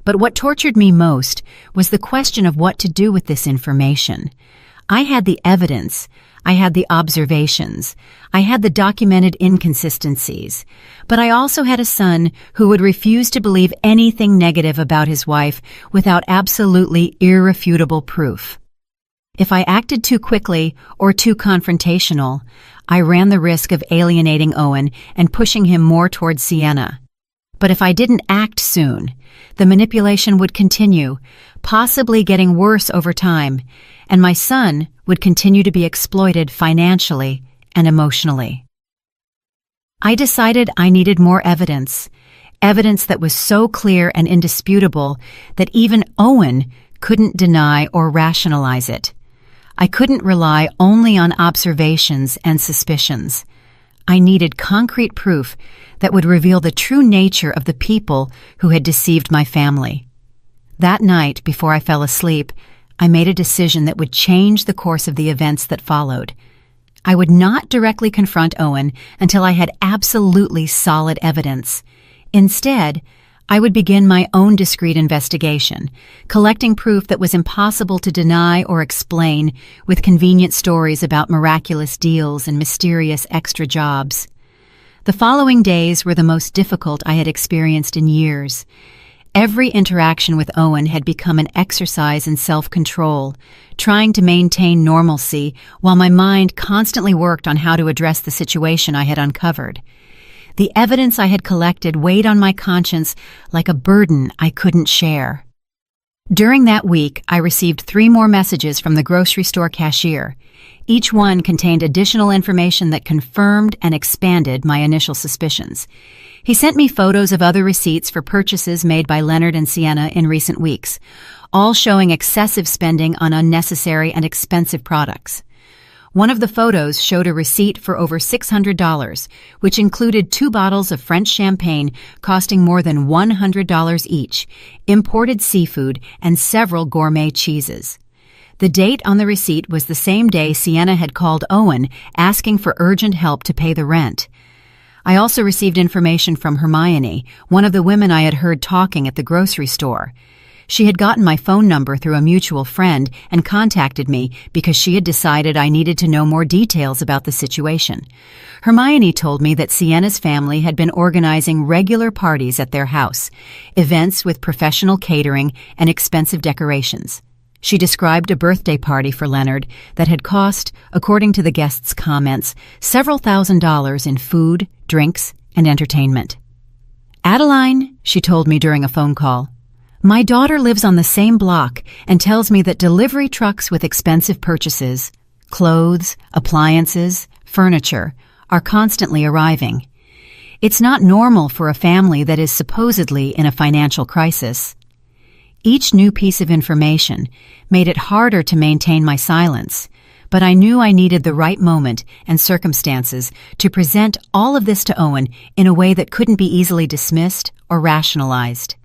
But what tortured me most was the question of what to do with this information. I had the evidence, I had the observations, I had the documented inconsistencies, but I also had a son who would refuse to believe anything negative about his wife without absolutely irrefutable proof. If I acted too quickly or too confrontational, I ran the risk of alienating Owen and pushing him more towards Sienna. But if I didn't act soon, the manipulation would continue, possibly getting worse over time, and my son would continue to be exploited financially and emotionally. I decided I needed more evidence that was so clear and indisputable that even Owen couldn't deny or rationalize it. I couldn't rely only on observations and suspicions. I needed concrete proof that would reveal the true nature of the people who had deceived my family. That night, before I fell asleep, I made a decision that would change the course of the events that followed. I would not directly confront Owen until I had absolutely solid evidence. Instead, I would begin my own discreet investigation, collecting proof that was impossible to deny or explain with convenient stories about miraculous deals and mysterious extra jobs. The following days were the most difficult I had experienced in years. Every interaction with Owen had become an exercise in self-control, trying to maintain normalcy while my mind constantly worked on how to address the situation I had uncovered. The evidence I had collected weighed on my conscience like a burden I couldn't share. During that week, I received 3 more messages from the grocery store cashier. Each one contained additional information that confirmed and expanded my initial suspicions. He sent me photos of other receipts for purchases made by Leonard and Sienna in recent weeks, all showing excessive spending on unnecessary and expensive products. One of the photos showed a receipt for over $600, which included 2 bottles of French champagne costing more than $100 each, imported seafood, and several gourmet cheeses. The date on the receipt was the same day Sienna had called Owen asking for urgent help to pay the rent. I also received information from Hermione, one of the women I had heard talking at the grocery store. She had gotten my phone number through a mutual friend and contacted me because she had decided I needed to know more details about the situation. Hermione told me that Sienna's family had been organizing regular parties at their house, events with professional catering and expensive decorations. She described a birthday party for Leonard that had cost, according to the guests' comments, several $1,000s in food, drinks, and entertainment. "Adeline," she told me during a phone call, "my daughter lives on the same block and tells me that delivery trucks with expensive purchases, clothes, appliances, furniture, are constantly arriving. It's not normal for a family that is supposedly in a financial crisis." Each new piece of information made it harder to maintain my silence, but I knew I needed the right moment and circumstances to present all of this to Owen in a way that couldn't be easily dismissed or rationalized.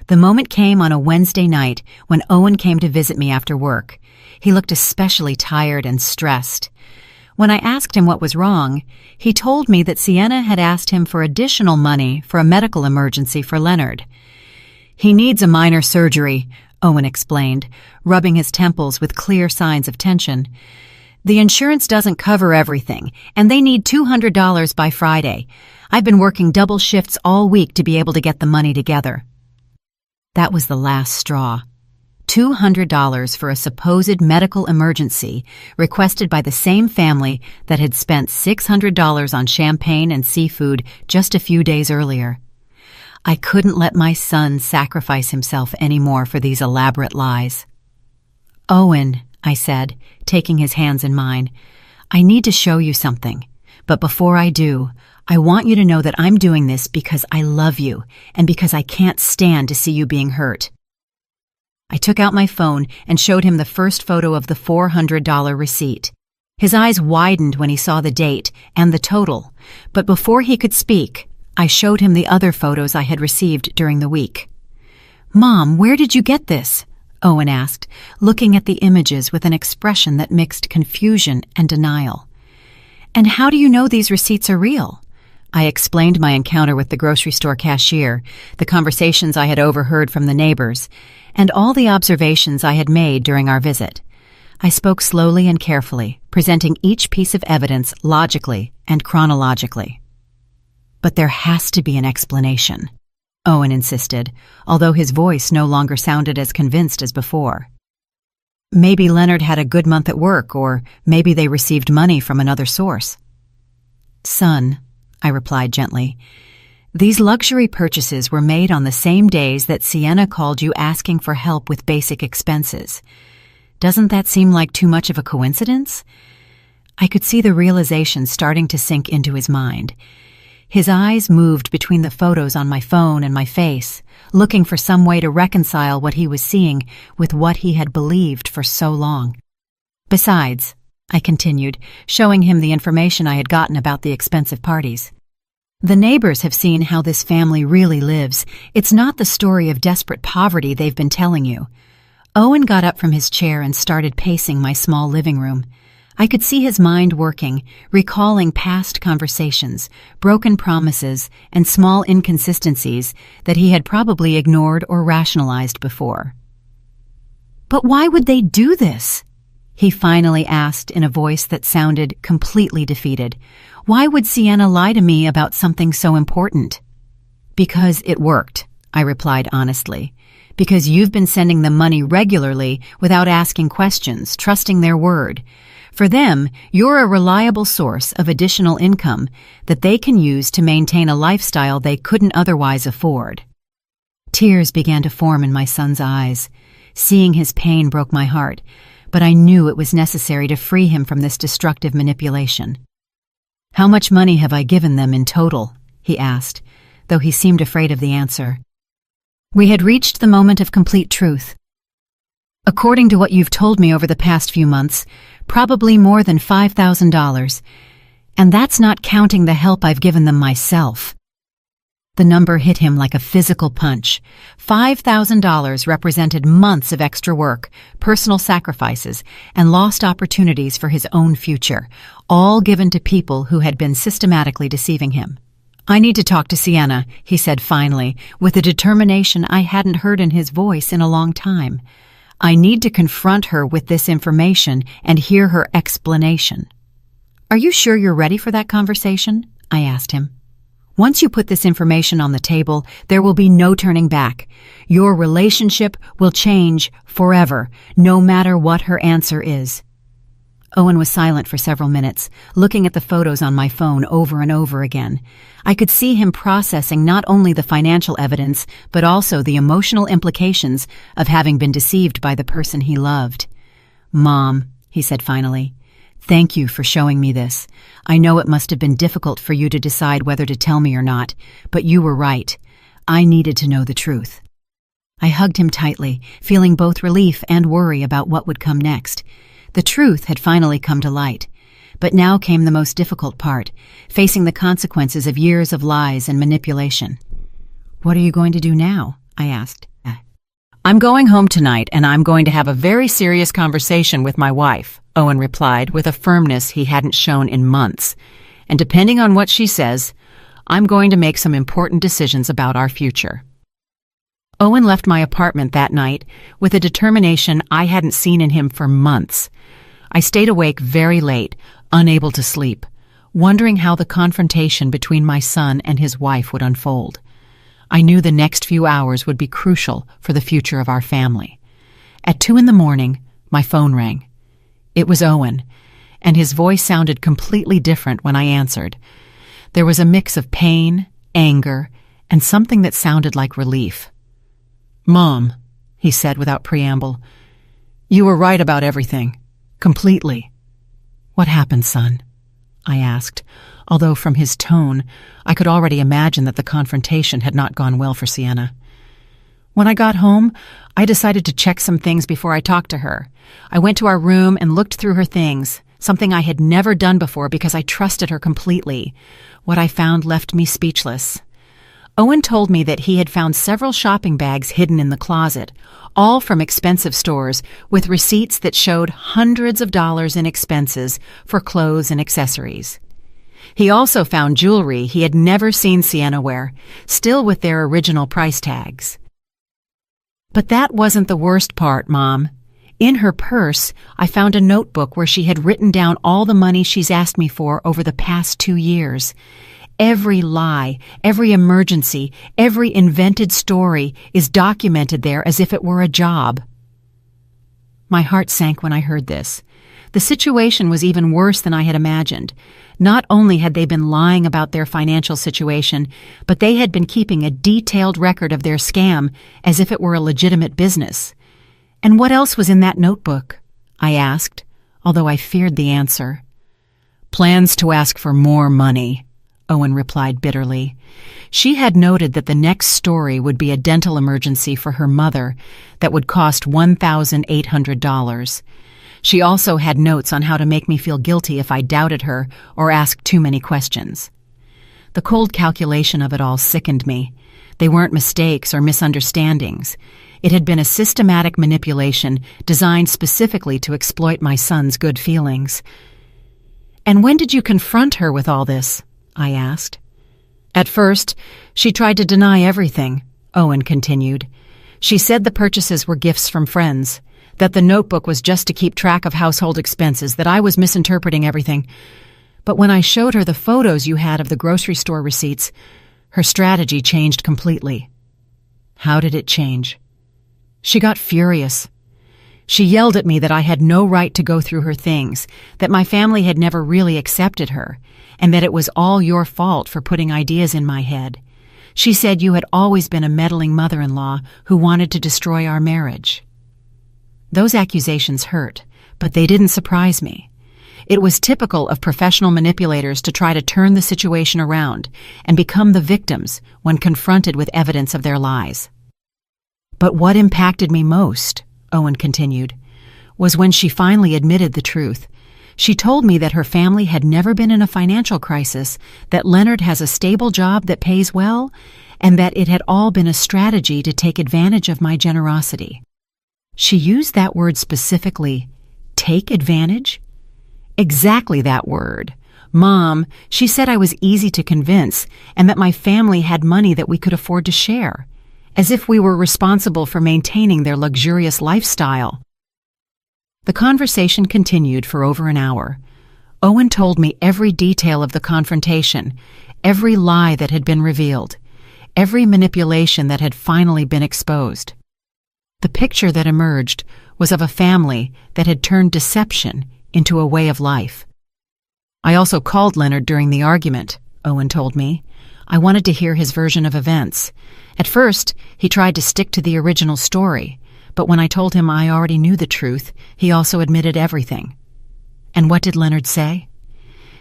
The moment came on a Wednesday night when Owen came to visit me after work. He looked especially tired and stressed. When I asked him what was wrong, he told me that Sienna had asked him for additional money for a medical emergency for Leonard. "He needs a minor surgery," Owen explained, rubbing his temples with clear signs of tension. "The insurance doesn't cover everything, and they need $200 by Friday. I've been working double shifts all week to be able to get the money together." That was the last straw. $200 for a supposed medical emergency requested by the same family that had spent $600 on champagne and seafood just a few days earlier. I couldn't let my son sacrifice himself anymore for these elaborate lies. "Owen," I said, taking his hands in mine. I need to show you something. But before I do, I want you to know that I'm doing this because I love you and because I can't stand to see you being hurt. I took out my phone and showed him the first photo of the $400 receipt. His eyes widened when he saw the date and the total, but before he could speak, I showed him the other photos I had received during the week. "Mom, where did you get this?" Owen asked, looking at the images with an expression that mixed confusion and denial. "And how do you know these receipts are real?" I explained my encounter with the grocery store cashier, the conversations I had overheard from the neighbors, and all the observations I had made during our visit. I spoke slowly and carefully, presenting each piece of evidence logically and chronologically. "But there has to be an explanation," Owen insisted, although his voice no longer sounded as convinced as before. "Maybe Leonard had a good month at work, or maybe they received money from another source." "Son," I replied gently, "these luxury purchases were made on the same days that Sienna called you asking for help with basic expenses. Doesn't that seem like too much of a coincidence?" I could see the realization starting to sink into his mind. His eyes moved between the photos on my phone and my face, looking for some way to reconcile what he was seeing with what he had believed for so long. "Besides," I continued, showing him the information I had gotten about the expensive parties, "the neighbors have seen how this family really lives. It's not the story of desperate poverty they've been telling you." Owen got up from his chair and started pacing my small living room. I could see his mind working, recalling past conversations, broken promises, and small inconsistencies that he had probably ignored or rationalized before. "But why would they do this?" he finally asked in a voice that sounded completely defeated. "Why would Sienna lie to me about something so important?" "Because it worked," I replied honestly. "Because you've been sending them money regularly without asking questions, trusting their word. For them, you're a reliable source of additional income that they can use to maintain a lifestyle they couldn't otherwise afford." Tears began to form in my son's eyes. Seeing his pain broke my heart, but I knew it was necessary to free him from this destructive manipulation. "How much money have I given them in total?" he asked, though he seemed afraid of the answer. We had reached the moment of complete truth. "According to what you've told me over the past few months, probably more than $5,000, and that's not counting the help I've given them myself." The number hit him like a physical punch. $5,000 represented months of extra work, personal sacrifices, and lost opportunities for his own future, all given to people who had been systematically deceiving him. "I need to talk to Sienna," he said finally, with a determination I hadn't heard in his voice in a long time. "I need to confront her with this information and hear her explanation." "Are you sure you're ready for that conversation?" I asked him. "Once you put this information on the table, there will be no turning back. Your relationship will change forever, no matter what her answer is." Owen was silent for several minutes, looking at the photos on my phone over and over again. I could see him processing not only the financial evidence, but also the emotional implications of having been deceived by the person he loved. "Mom," he said finally, "thank you for showing me this. I know it must have been difficult for you to decide whether to tell me or not, but you were right. I needed to know the truth." I hugged him tightly, feeling both relief and worry about what would come next. The truth had finally come to light. But now came the most difficult part, facing the consequences of years of lies and manipulation. "What are you going to do now?" I asked. "I'm going home tonight, and I'm going to have a very serious conversation with my wife," Owen replied with a firmness he hadn't shown in months. "And depending on what she says, I'm going to make some important decisions about our future." Owen left my apartment that night with a determination I hadn't seen in him for months. I stayed awake very late, unable to sleep, wondering how the confrontation between my son and his wife would unfold. I knew the next few hours would be crucial for the future of our family. At 2 a.m, my phone rang. It was Owen, and his voice sounded completely different when I answered. There was a mix of pain, anger, and something that sounded like relief. "Mom," he said without preamble, You were right about everything. Completely. What happened, son? I asked, although from his tone, I could already imagine that the confrontation had not gone well for Sienna. When I got home, I decided to check some things before I talked to her. I went to our room and looked through her things, something I had never done before because I trusted her completely. What I found left me speechless. Owen told me that he had found several shopping bags hidden in the closet, all from expensive stores, with receipts that showed hundreds of dollars in expenses for clothes and accessories. He also found jewelry he had never seen Sienna wear, still with their original price tags. But that wasn't the worst part, Mom. In her purse, I found a notebook where she had written down all the money she's asked me for over the past 2 years. Every lie, every emergency, every invented story is documented there as if it were a job. My heart sank when I heard this. The situation was even worse than I had imagined. Not only had they been lying about their financial situation, but they had been keeping a detailed record of their scam as if it were a legitimate business. And what else was in that notebook? I asked, although I feared the answer. Plans to ask for more money, Owen replied bitterly. She had noted that the next story would be a dental emergency for her mother that would cost $1,800. She also had notes on how to make me feel guilty if I doubted her or asked too many questions. The cold calculation of it all sickened me. They weren't mistakes or misunderstandings. It had been a systematic manipulation designed specifically to exploit my son's good feelings. And when did you confront her with all this? I asked. At first, she tried to deny everything, Owen continued. She said the purchases were gifts from friends, that the notebook was just to keep track of household expenses, that I was misinterpreting everything. But when I showed her the photos you had of the grocery store receipts, her strategy changed completely. How did it change? She got furious. She yelled at me that I had no right to go through her things, that my family had never really accepted her, and that it was all your fault for putting ideas in my head. She said you had always been a meddling mother-in-law who wanted to destroy our marriage. Those accusations hurt, but they didn't surprise me. It was typical of professional manipulators to try to turn the situation around and become the victims when confronted with evidence of their lies. But what impacted me most, Owen continued, was when she finally admitted the truth. She told me that her family had never been in a financial crisis, that Leonard has a stable job that pays well, and that it had all been a strategy to take advantage of my generosity. She used that word specifically, take advantage? Exactly that word. Mom, she said I was easy to convince and that my family had money that we could afford to share, as if we were responsible for maintaining their luxurious lifestyle. The conversation continued for over an hour. Owen told me every detail of the confrontation, every lie that had been revealed, every manipulation that had finally been exposed. The picture that emerged was of a family that had turned deception into a way of life. I also called Leonard during the argument, Owen told me. I wanted to hear his version of events. At first, he tried to stick to the original story, but when I told him I already knew the truth, he also admitted everything. And what did Leonard say?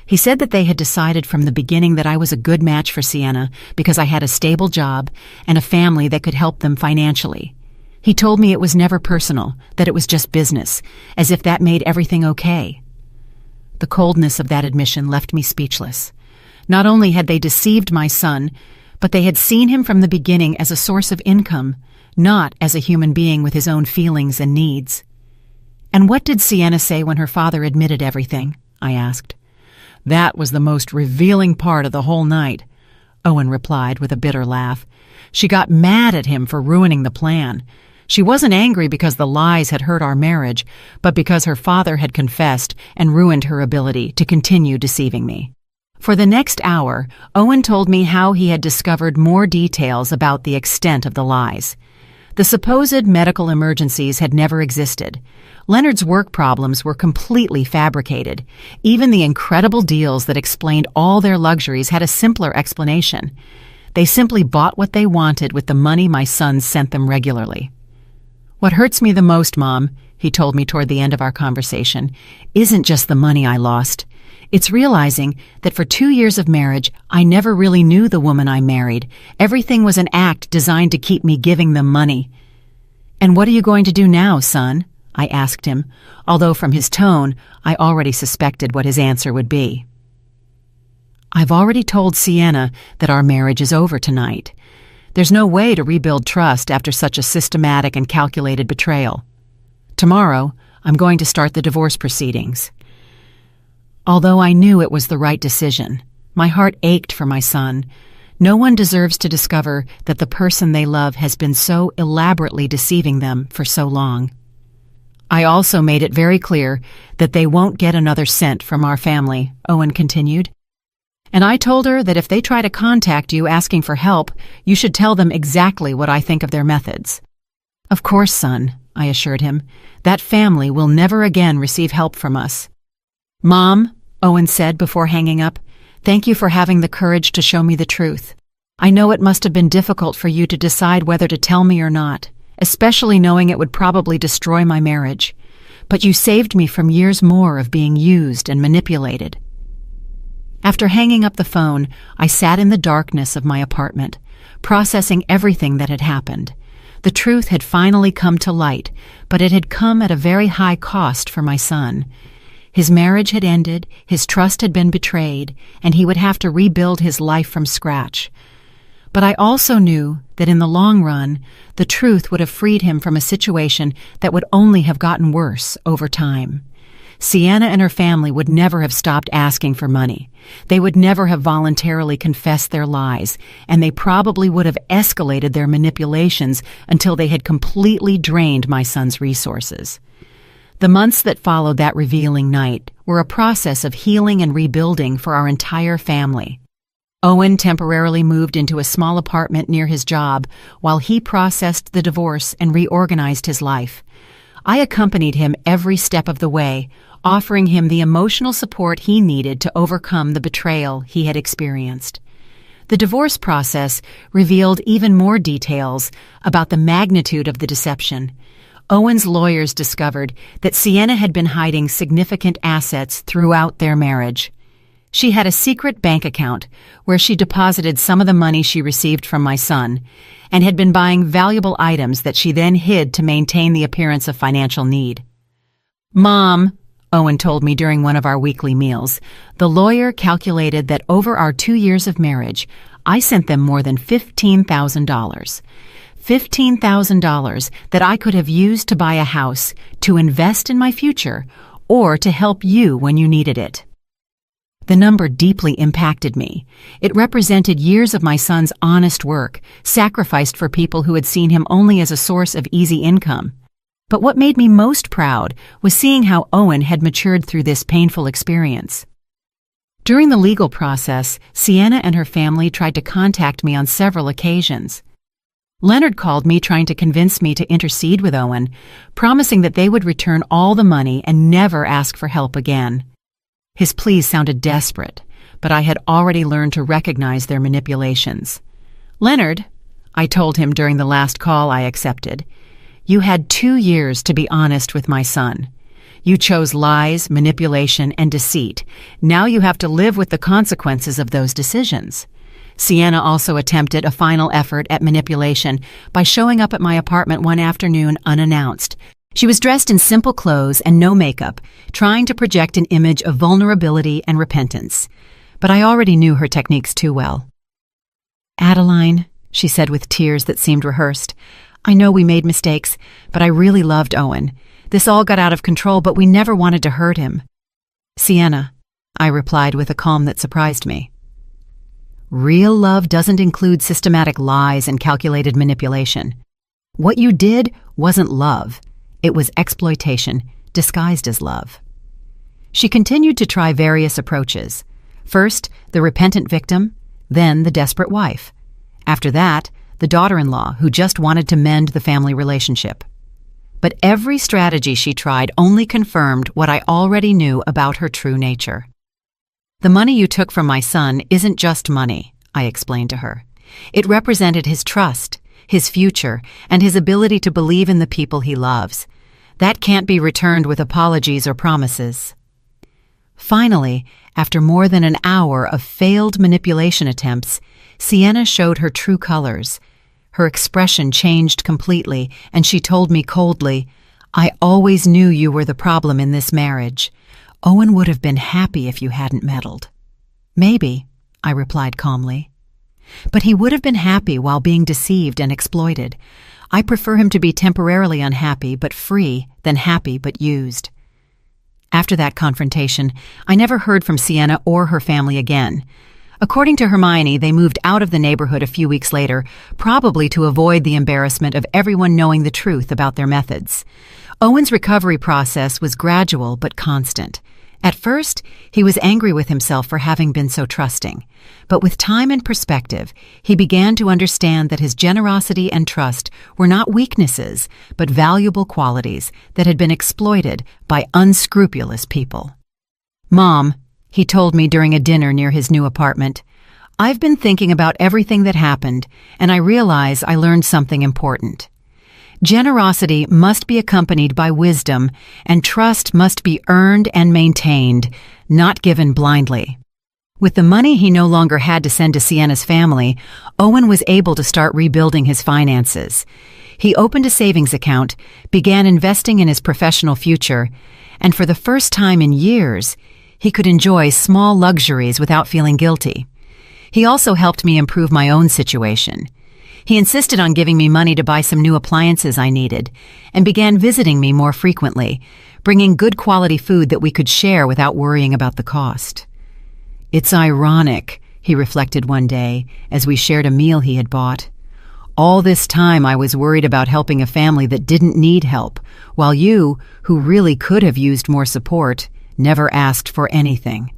He said that they had decided from the beginning that I was a good match for Sienna because I had a stable job and a family that could help them financially. He told me it was never personal, that it was just business, as if that made everything okay. The coldness of that admission left me speechless. Not only had they deceived my son, but they had seen him from the beginning as a source of income, not as a human being with his own feelings and needs. And what did Sienna say when her father admitted everything? I asked. That was the most revealing part of the whole night, Owen replied with a bitter laugh. She got mad at him for ruining the plan. She wasn't angry because the lies had hurt our marriage, but because her father had confessed and ruined her ability to continue deceiving me. For the next hour, Owen told me how he had discovered more details about the extent of the lies. The supposed medical emergencies had never existed. Leonard's work problems were completely fabricated. Even the incredible deals that explained all their luxuries had a simpler explanation. They simply bought what they wanted with the money my son sent them regularly. What hurts me the most, Mom, he told me toward the end of our conversation, isn't just the money I lost. It's realizing that for 2 years of marriage, I never really knew the woman I married. Everything was an act designed to keep me giving them money. "And what are you going to do now, son?" I asked him, although from his tone, I already suspected what his answer would be. "I've already told Sienna that our marriage is over tonight. There's no way to rebuild trust after such a systematic and calculated betrayal. Tomorrow, I'm going to start the divorce proceedings." Although I knew it was the right decision, my heart ached for my son. No one deserves to discover that the person they love has been so elaborately deceiving them for so long. I also made it very clear that they won't get another cent from our family, Owen continued. "And I told her that if they try to contact you asking for help, you should tell them exactly what I think of their methods." "Of course, son," I assured him. "That family will never again receive help from us." "Mom," Owen said before hanging up, "thank you for having the courage to show me the truth. I know it must have been difficult for you to decide whether to tell me or not, especially knowing it would probably destroy my marriage. But you saved me from years more of being used and manipulated." After hanging up the phone, I sat in the darkness of my apartment, processing everything that had happened. The truth had finally come to light, but it had come at a very high cost for my son. His marriage had ended, his trust had been betrayed, and he would have to rebuild his life from scratch. But I also knew that in the long run, the truth would have freed him from a situation that would only have gotten worse over time. Sienna and her family would never have stopped asking for money. They would never have voluntarily confessed their lies, and they probably would have escalated their manipulations until they had completely drained my son's resources. The months that followed that revealing night were a process of healing and rebuilding for our entire family. Owen temporarily moved into a small apartment near his job while he processed the divorce and reorganized his life. I accompanied him every step of the way, offering him the emotional support he needed to overcome the betrayal he had experienced. The divorce process revealed even more details about the magnitude of the deception. Owen's lawyers discovered that Sienna had been hiding significant assets throughout their marriage. She had a secret bank account where she deposited some of the money she received from my son and had been buying valuable items that she then hid to maintain the appearance of financial need. "Mom," Owen told me during one of our weekly meals, "the lawyer calculated that over our 2 years of marriage, I sent them more than $15,000. $15,000 that I could have used to buy a house, to invest in my future, or to help you when you needed it." The number deeply impacted me. It represented years of my son's honest work, sacrificed for people who had seen him only as a source of easy income. But what made me most proud was seeing how Owen had matured through this painful experience. During the legal process, Sienna and her family tried to contact me on several occasions. Leonard called me trying to convince me to intercede with Owen, promising that they would return all the money and never ask for help again. His pleas sounded desperate, but I had already learned to recognize their manipulations. "Leonard," I told him during the last call I accepted, "you had 2 years to be honest with my son. You chose lies, manipulation, and deceit. Now you have to live with the consequences of those decisions." Sienna also attempted a final effort at manipulation by showing up at my apartment one afternoon unannounced. She was dressed in simple clothes and no makeup, trying to project an image of vulnerability and repentance. But I already knew her techniques too well. "Adeline," she said with tears that seemed rehearsed, "I know we made mistakes, but I really loved Owen. This all got out of control, but we never wanted to hurt him." "Sienna," I replied with a calm that surprised me. "Real love doesn't include systematic lies and calculated manipulation. What you did wasn't love. It was exploitation, disguised as love." She continued to try various approaches. First, the repentant victim, then the desperate wife. After that, the daughter-in-law who just wanted to mend the family relationship. But every strategy she tried only confirmed what I already knew about her true nature. "The money you took from my son isn't just money," I explained to her. "It represented his trust, his future, and his ability to believe in the people he loves. That can't be returned with apologies or promises. Finally, after more than an hour of failed manipulation attempts, Sienna showed her true colors. Her expression changed completely, and she told me coldly, "I always knew you were the problem in this marriage. Owen would have been happy if you hadn't meddled." "Maybe," I replied calmly. "But he would have been happy while being deceived and exploited. I prefer him to be temporarily unhappy but free than happy but used." After that confrontation, I never heard from Sienna or her family again. According to Hermione, they moved out of the neighborhood a few weeks later, probably to avoid the embarrassment of everyone knowing the truth about their methods. Owen's recovery process was gradual but constant. At first, he was angry with himself for having been so trusting. But with time and perspective, he began to understand that his generosity and trust were not weaknesses, but valuable qualities that had been exploited by unscrupulous people. "Mom," he told me during a dinner near his new apartment, "I've been thinking about everything that happened, and I realize I learned something important. Generosity must be accompanied by wisdom, and trust must be earned and maintained, not given blindly." With the money he no longer had to send to Sienna's family, Owen was able to start rebuilding his finances. He opened a savings account, began investing in his professional future, and for the first time in years, he could enjoy small luxuries without feeling guilty. He also helped me improve my own situation. He insisted on giving me money to buy some new appliances I needed, and began visiting me more frequently, bringing good quality food that we could share without worrying about the cost. "It's ironic," he reflected one day, as we shared a meal he had bought. "All this time I was worried about helping a family that didn't need help, while you, who really could have used more support, never asked for anything."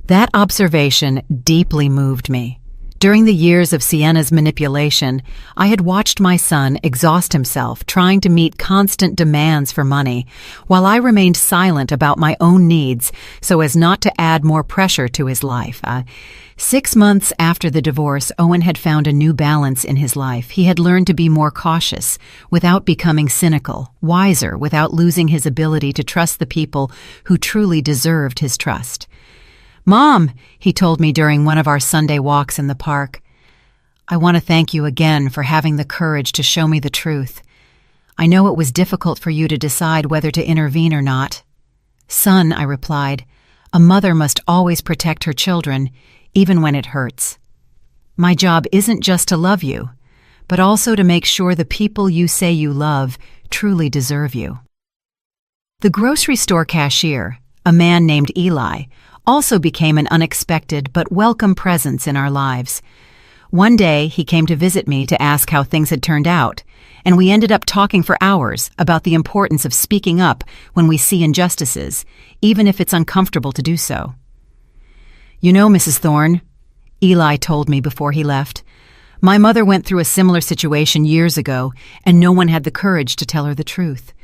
That observation deeply moved me. During the years of Sienna's manipulation, I had watched my son exhaust himself trying to meet constant demands for money, while I remained silent about my own needs so as not to add more pressure to his life. 6 months after the divorce, Owen had found a new balance in his life. He had learned to be more cautious without becoming cynical, wiser without losing his ability to trust the people who truly deserved his trust. "Mom," he told me during one of our Sunday walks in the park, "I want to thank you again for having the courage to show me the truth. I know it was difficult for you to decide whether to intervene or not." "Son," I replied, "a mother must always protect her children, even when it hurts. My job isn't just to love you, but also to make sure the people you say you love truly deserve you." The grocery store cashier, a man named Eli, also became an unexpected but welcome presence in our lives. One day, he came to visit me to ask how things had turned out, and we ended up talking for hours about the importance of speaking up when we see injustices, even if it's uncomfortable to do so. "You know, Mrs. Thorne," Eli told me before he left, "my mother went through a similar situation years ago, and no one had the courage to tell her the truth.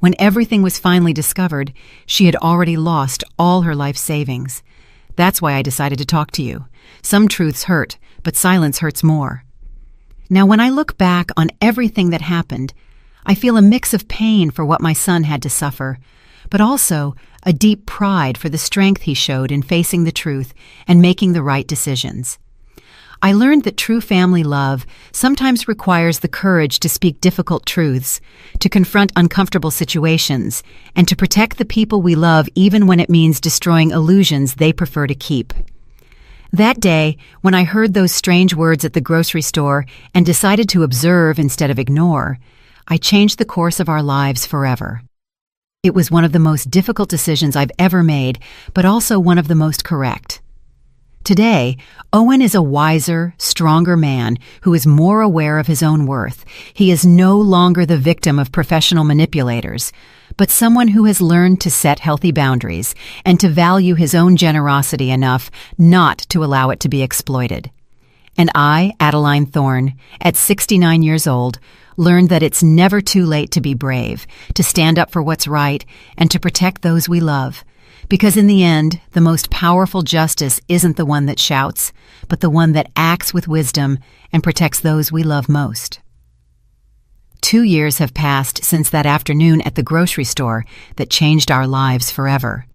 When everything was finally discovered, she had already lost all her life savings. That's why I decided to talk to you. Some truths hurt, but silence hurts more." Now, when I look back on everything that happened, I feel a mix of pain for what my son had to suffer, but also a deep pride for the strength he showed in facing the truth and making the right decisions. I learned that true family love sometimes requires the courage to speak difficult truths, to confront uncomfortable situations, and to protect the people we love even when it means destroying illusions they prefer to keep. That day, when I heard those strange words at the grocery store and decided to observe instead of ignore, I changed the course of our lives forever. It was one of the most difficult decisions I've ever made, but also one of the most correct. Today, Owen is a wiser, stronger man who is more aware of his own worth. He is no longer the victim of professional manipulators, but someone who has learned to set healthy boundaries and to value his own generosity enough not to allow it to be exploited. And I, Adeline Thorne, at 69 years old, learned that it's never too late to be brave, to stand up for what's right, and to protect those we love. Because in the end, the most powerful justice isn't the one that shouts, but the one that acts with wisdom and protects those we love most. 2 years have passed since that afternoon at the grocery store that changed our lives forever.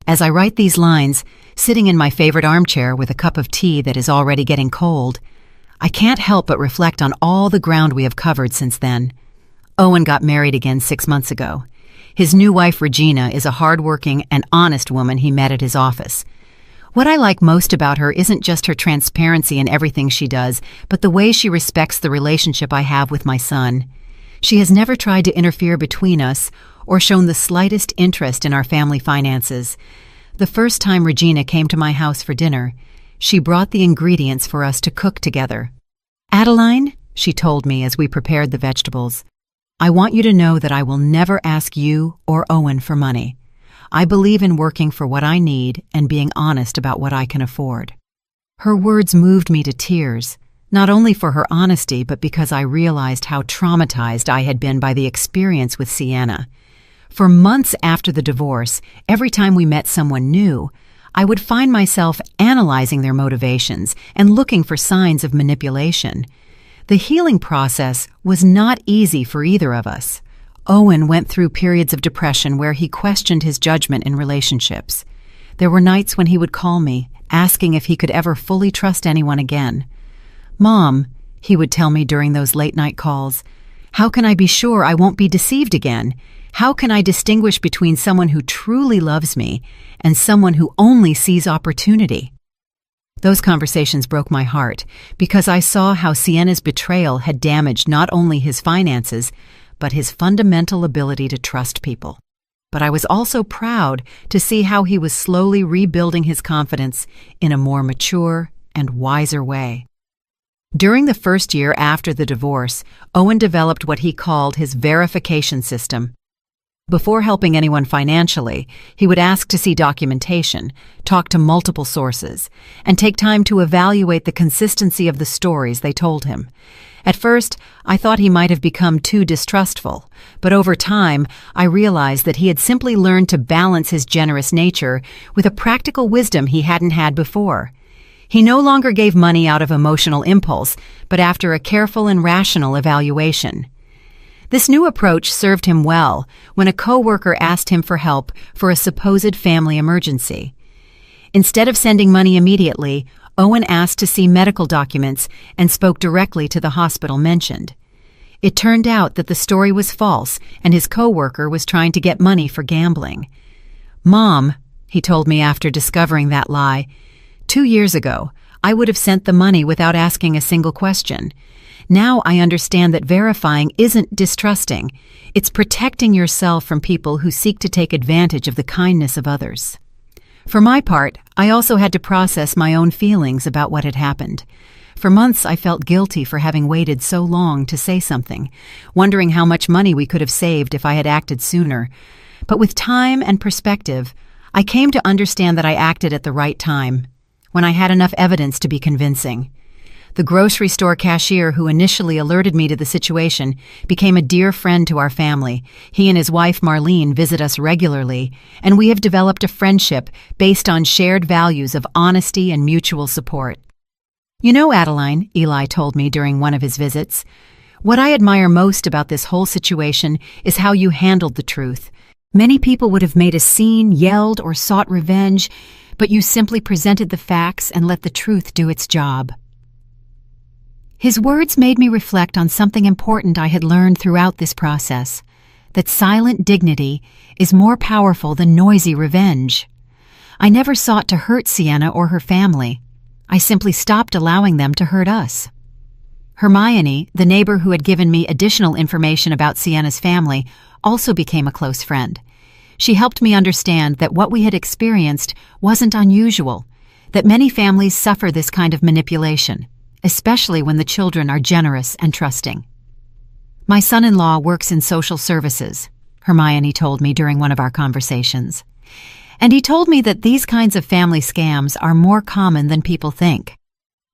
As I write these lines, sitting in my favorite armchair with a cup of tea that is already getting cold, I can't help but reflect on all the ground we have covered since then. Owen got married again 6 months ago. His new wife, Regina, is a hard-working and honest woman he met at his office. What I like most about her isn't just her transparency in everything she does, but the way she respects the relationship I have with my son. She has never tried to interfere between us or shown the slightest interest in our family finances. The first time Regina came to my house for dinner, she brought the ingredients for us to cook together. "Adeline," she told me as we prepared the vegetables, "I want you to know that I will never ask you or Owen for money. I believe in working for what I need and being honest about what I can afford." Her words moved me to tears, not only for her honesty, but because I realized how traumatized I had been by the experience with Sienna. For months after the divorce, every time we met someone new, I would find myself analyzing their motivations and looking for signs of manipulation. The healing process was not easy for either of us. Owen went through periods of depression where he questioned his judgment in relationships. There were nights when he would call me, asking if he could ever fully trust anyone again. "Mom," he would tell me during those late-night calls, "how can I be sure I won't be deceived again? How can I distinguish between someone who truly loves me and someone who only sees opportunity?" Those conversations broke my heart because I saw how Sienna's betrayal had damaged not only his finances, but his fundamental ability to trust people. But I was also proud to see how he was slowly rebuilding his confidence in a more mature and wiser way. During the first year after the divorce, Owen developed what he called his verification system. Before helping anyone financially, he would ask to see documentation, talk to multiple sources, and take time to evaluate the consistency of the stories they told him. At first, I thought he might have become too distrustful, but over time, I realized that he had simply learned to balance his generous nature with a practical wisdom he hadn't had before. He no longer gave money out of emotional impulse, but after a careful and rational evaluation. This new approach served him well when a coworker asked him for help for a supposed family emergency. Instead of sending money immediately, Owen asked to see medical documents and spoke directly to the hospital mentioned. It turned out that the story was false and his coworker was trying to get money for gambling. "Mom," he told me after discovering that lie, "2 years ago, I would have sent the money without asking a single question. Now I understand that verifying isn't distrusting. It's protecting yourself from people who seek to take advantage of the kindness of others." For my part, I also had to process my own feelings about what had happened. For months, I felt guilty for having waited so long to say something, wondering how much money we could have saved if I had acted sooner. But with time and perspective, I came to understand that I acted at the right time, when I had enough evidence to be convincing. The grocery store cashier who initially alerted me to the situation became a dear friend to our family. He and his wife Marlene visit us regularly, and we have developed a friendship based on shared values of honesty and mutual support. "You know, Adeline," Eli told me during one of his visits, "what I admire most about this whole situation is how you handled the truth. Many people would have made a scene, yelled, or sought revenge, but you simply presented the facts and let the truth do its job." His words made me reflect on something important I had learned throughout this process, that silent dignity is more powerful than noisy revenge. I never sought to hurt Sienna or her family. I simply stopped allowing them to hurt us. Hermione, the neighbor who had given me additional information about Sienna's family, also became a close friend. She helped me understand that what we had experienced wasn't unusual, that many families suffer this kind of manipulation, especially when the children are generous and trusting. "My son-in-law works in social services," Hermione told me during one of our conversations. "And he told me that these kinds of family scams are more common than people think.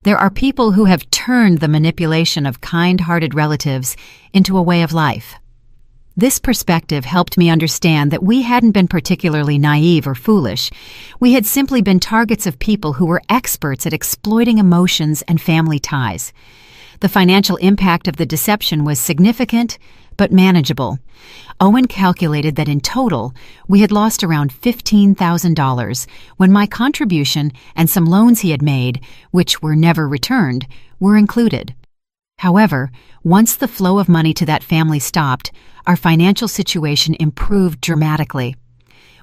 There are people who have turned the manipulation of kind-hearted relatives into a way of life." This perspective helped me understand that we hadn't been particularly naive or foolish. We had simply been targets of people who were experts at exploiting emotions and family ties. The financial impact of the deception was significant, but manageable. Owen calculated that in total, we had lost around $15,000 when my contribution and some loans he had made, which were never returned, were included. However, once the flow of money to that family stopped, our financial situation improved dramatically.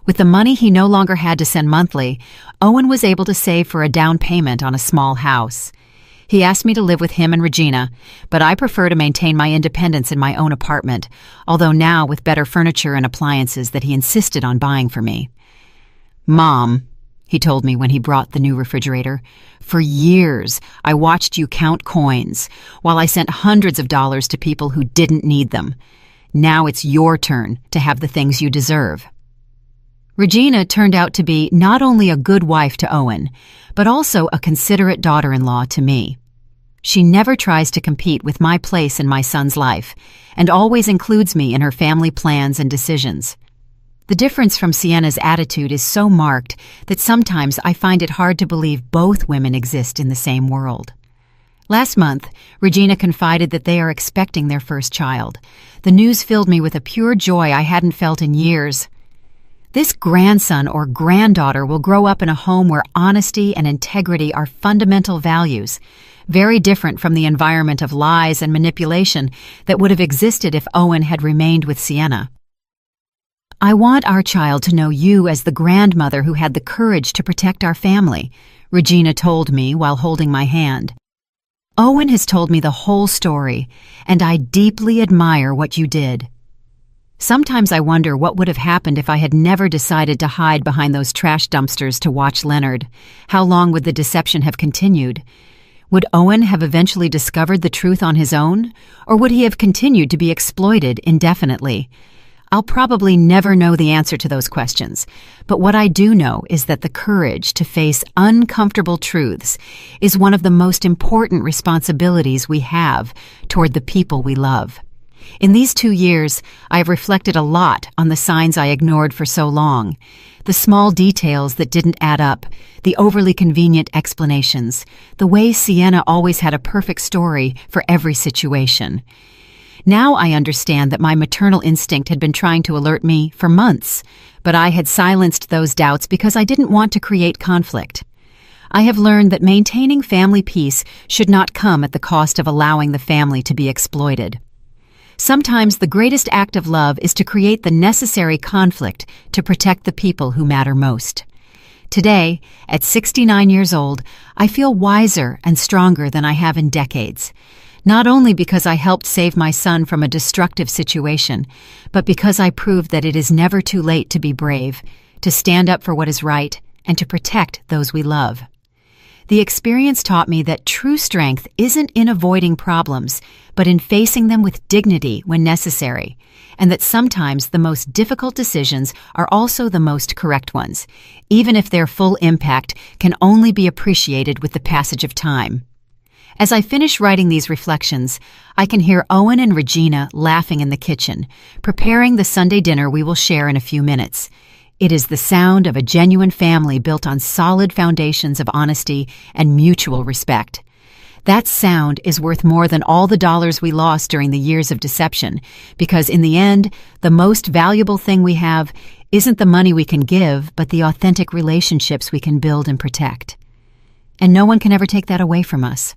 With the money he no longer had to send monthly, Owen was able to save for a down payment on a small house. He asked me to live with him and Regina, but I prefer to maintain my independence in my own apartment, although now with better furniture and appliances that he insisted on buying for me. "Mom," he told me when he brought the new refrigerator, "for years I watched you count coins while I sent hundreds of dollars to people who didn't need them. Now it's your turn to have the things you deserve." Regina turned out to be not only a good wife to Owen, but also a considerate daughter-in-law to me. She never tries to compete with my place in my son's life, and always includes me in her family plans and decisions. The difference from Sienna's attitude is so marked that sometimes I find it hard to believe both women exist in the same world. Last month, Regina confided that they are expecting their first child. The news filled me with a pure joy I hadn't felt in years. This grandson or granddaughter will grow up in a home where honesty and integrity are fundamental values, very different from the environment of lies and manipulation that would have existed if Owen had remained with Sienna. "I want our child to know you as the grandmother who had the courage to protect our family," Regina told me while holding my hand. "Owen has told me the whole story, and I deeply admire what you did. Sometimes I wonder what would have happened if I had never decided to hide behind those trash dumpsters to watch Leonard. How long would the deception have continued? Would Owen have eventually discovered the truth on his own, or would he have continued to be exploited indefinitely? I'll probably never know the answer to those questions, but what I do know is that the courage to face uncomfortable truths is one of the most important responsibilities we have toward the people we love. In these 2 years, I have reflected a lot on the signs I ignored for so long, the small details that didn't add up, the overly convenient explanations, the way Sienna always had a perfect story for every situation. Now I understand that my maternal instinct had been trying to alert me for months, but I had silenced those doubts because I didn't want to create conflict. I have learned that maintaining family peace should not come at the cost of allowing the family to be exploited. Sometimes the greatest act of love is to create the necessary conflict to protect the people who matter most. Today, at 69 years old, I feel wiser and stronger than I have in decades. Not only because I helped save my son from a destructive situation, but because I proved that it is never too late to be brave, to stand up for what is right, and to protect those we love. The experience taught me that true strength isn't in avoiding problems, but in facing them with dignity when necessary, and that sometimes the most difficult decisions are also the most correct ones, even if their full impact can only be appreciated with the passage of time. As I finish writing these reflections, I can hear Owen and Regina laughing in the kitchen, preparing the Sunday dinner we will share in a few minutes. It is the sound of a genuine family built on solid foundations of honesty and mutual respect. That sound is worth more than all the dollars we lost during the years of deception, because in the end, the most valuable thing we have isn't the money we can give, but the authentic relationships we can build and protect. And no one can ever take that away from us.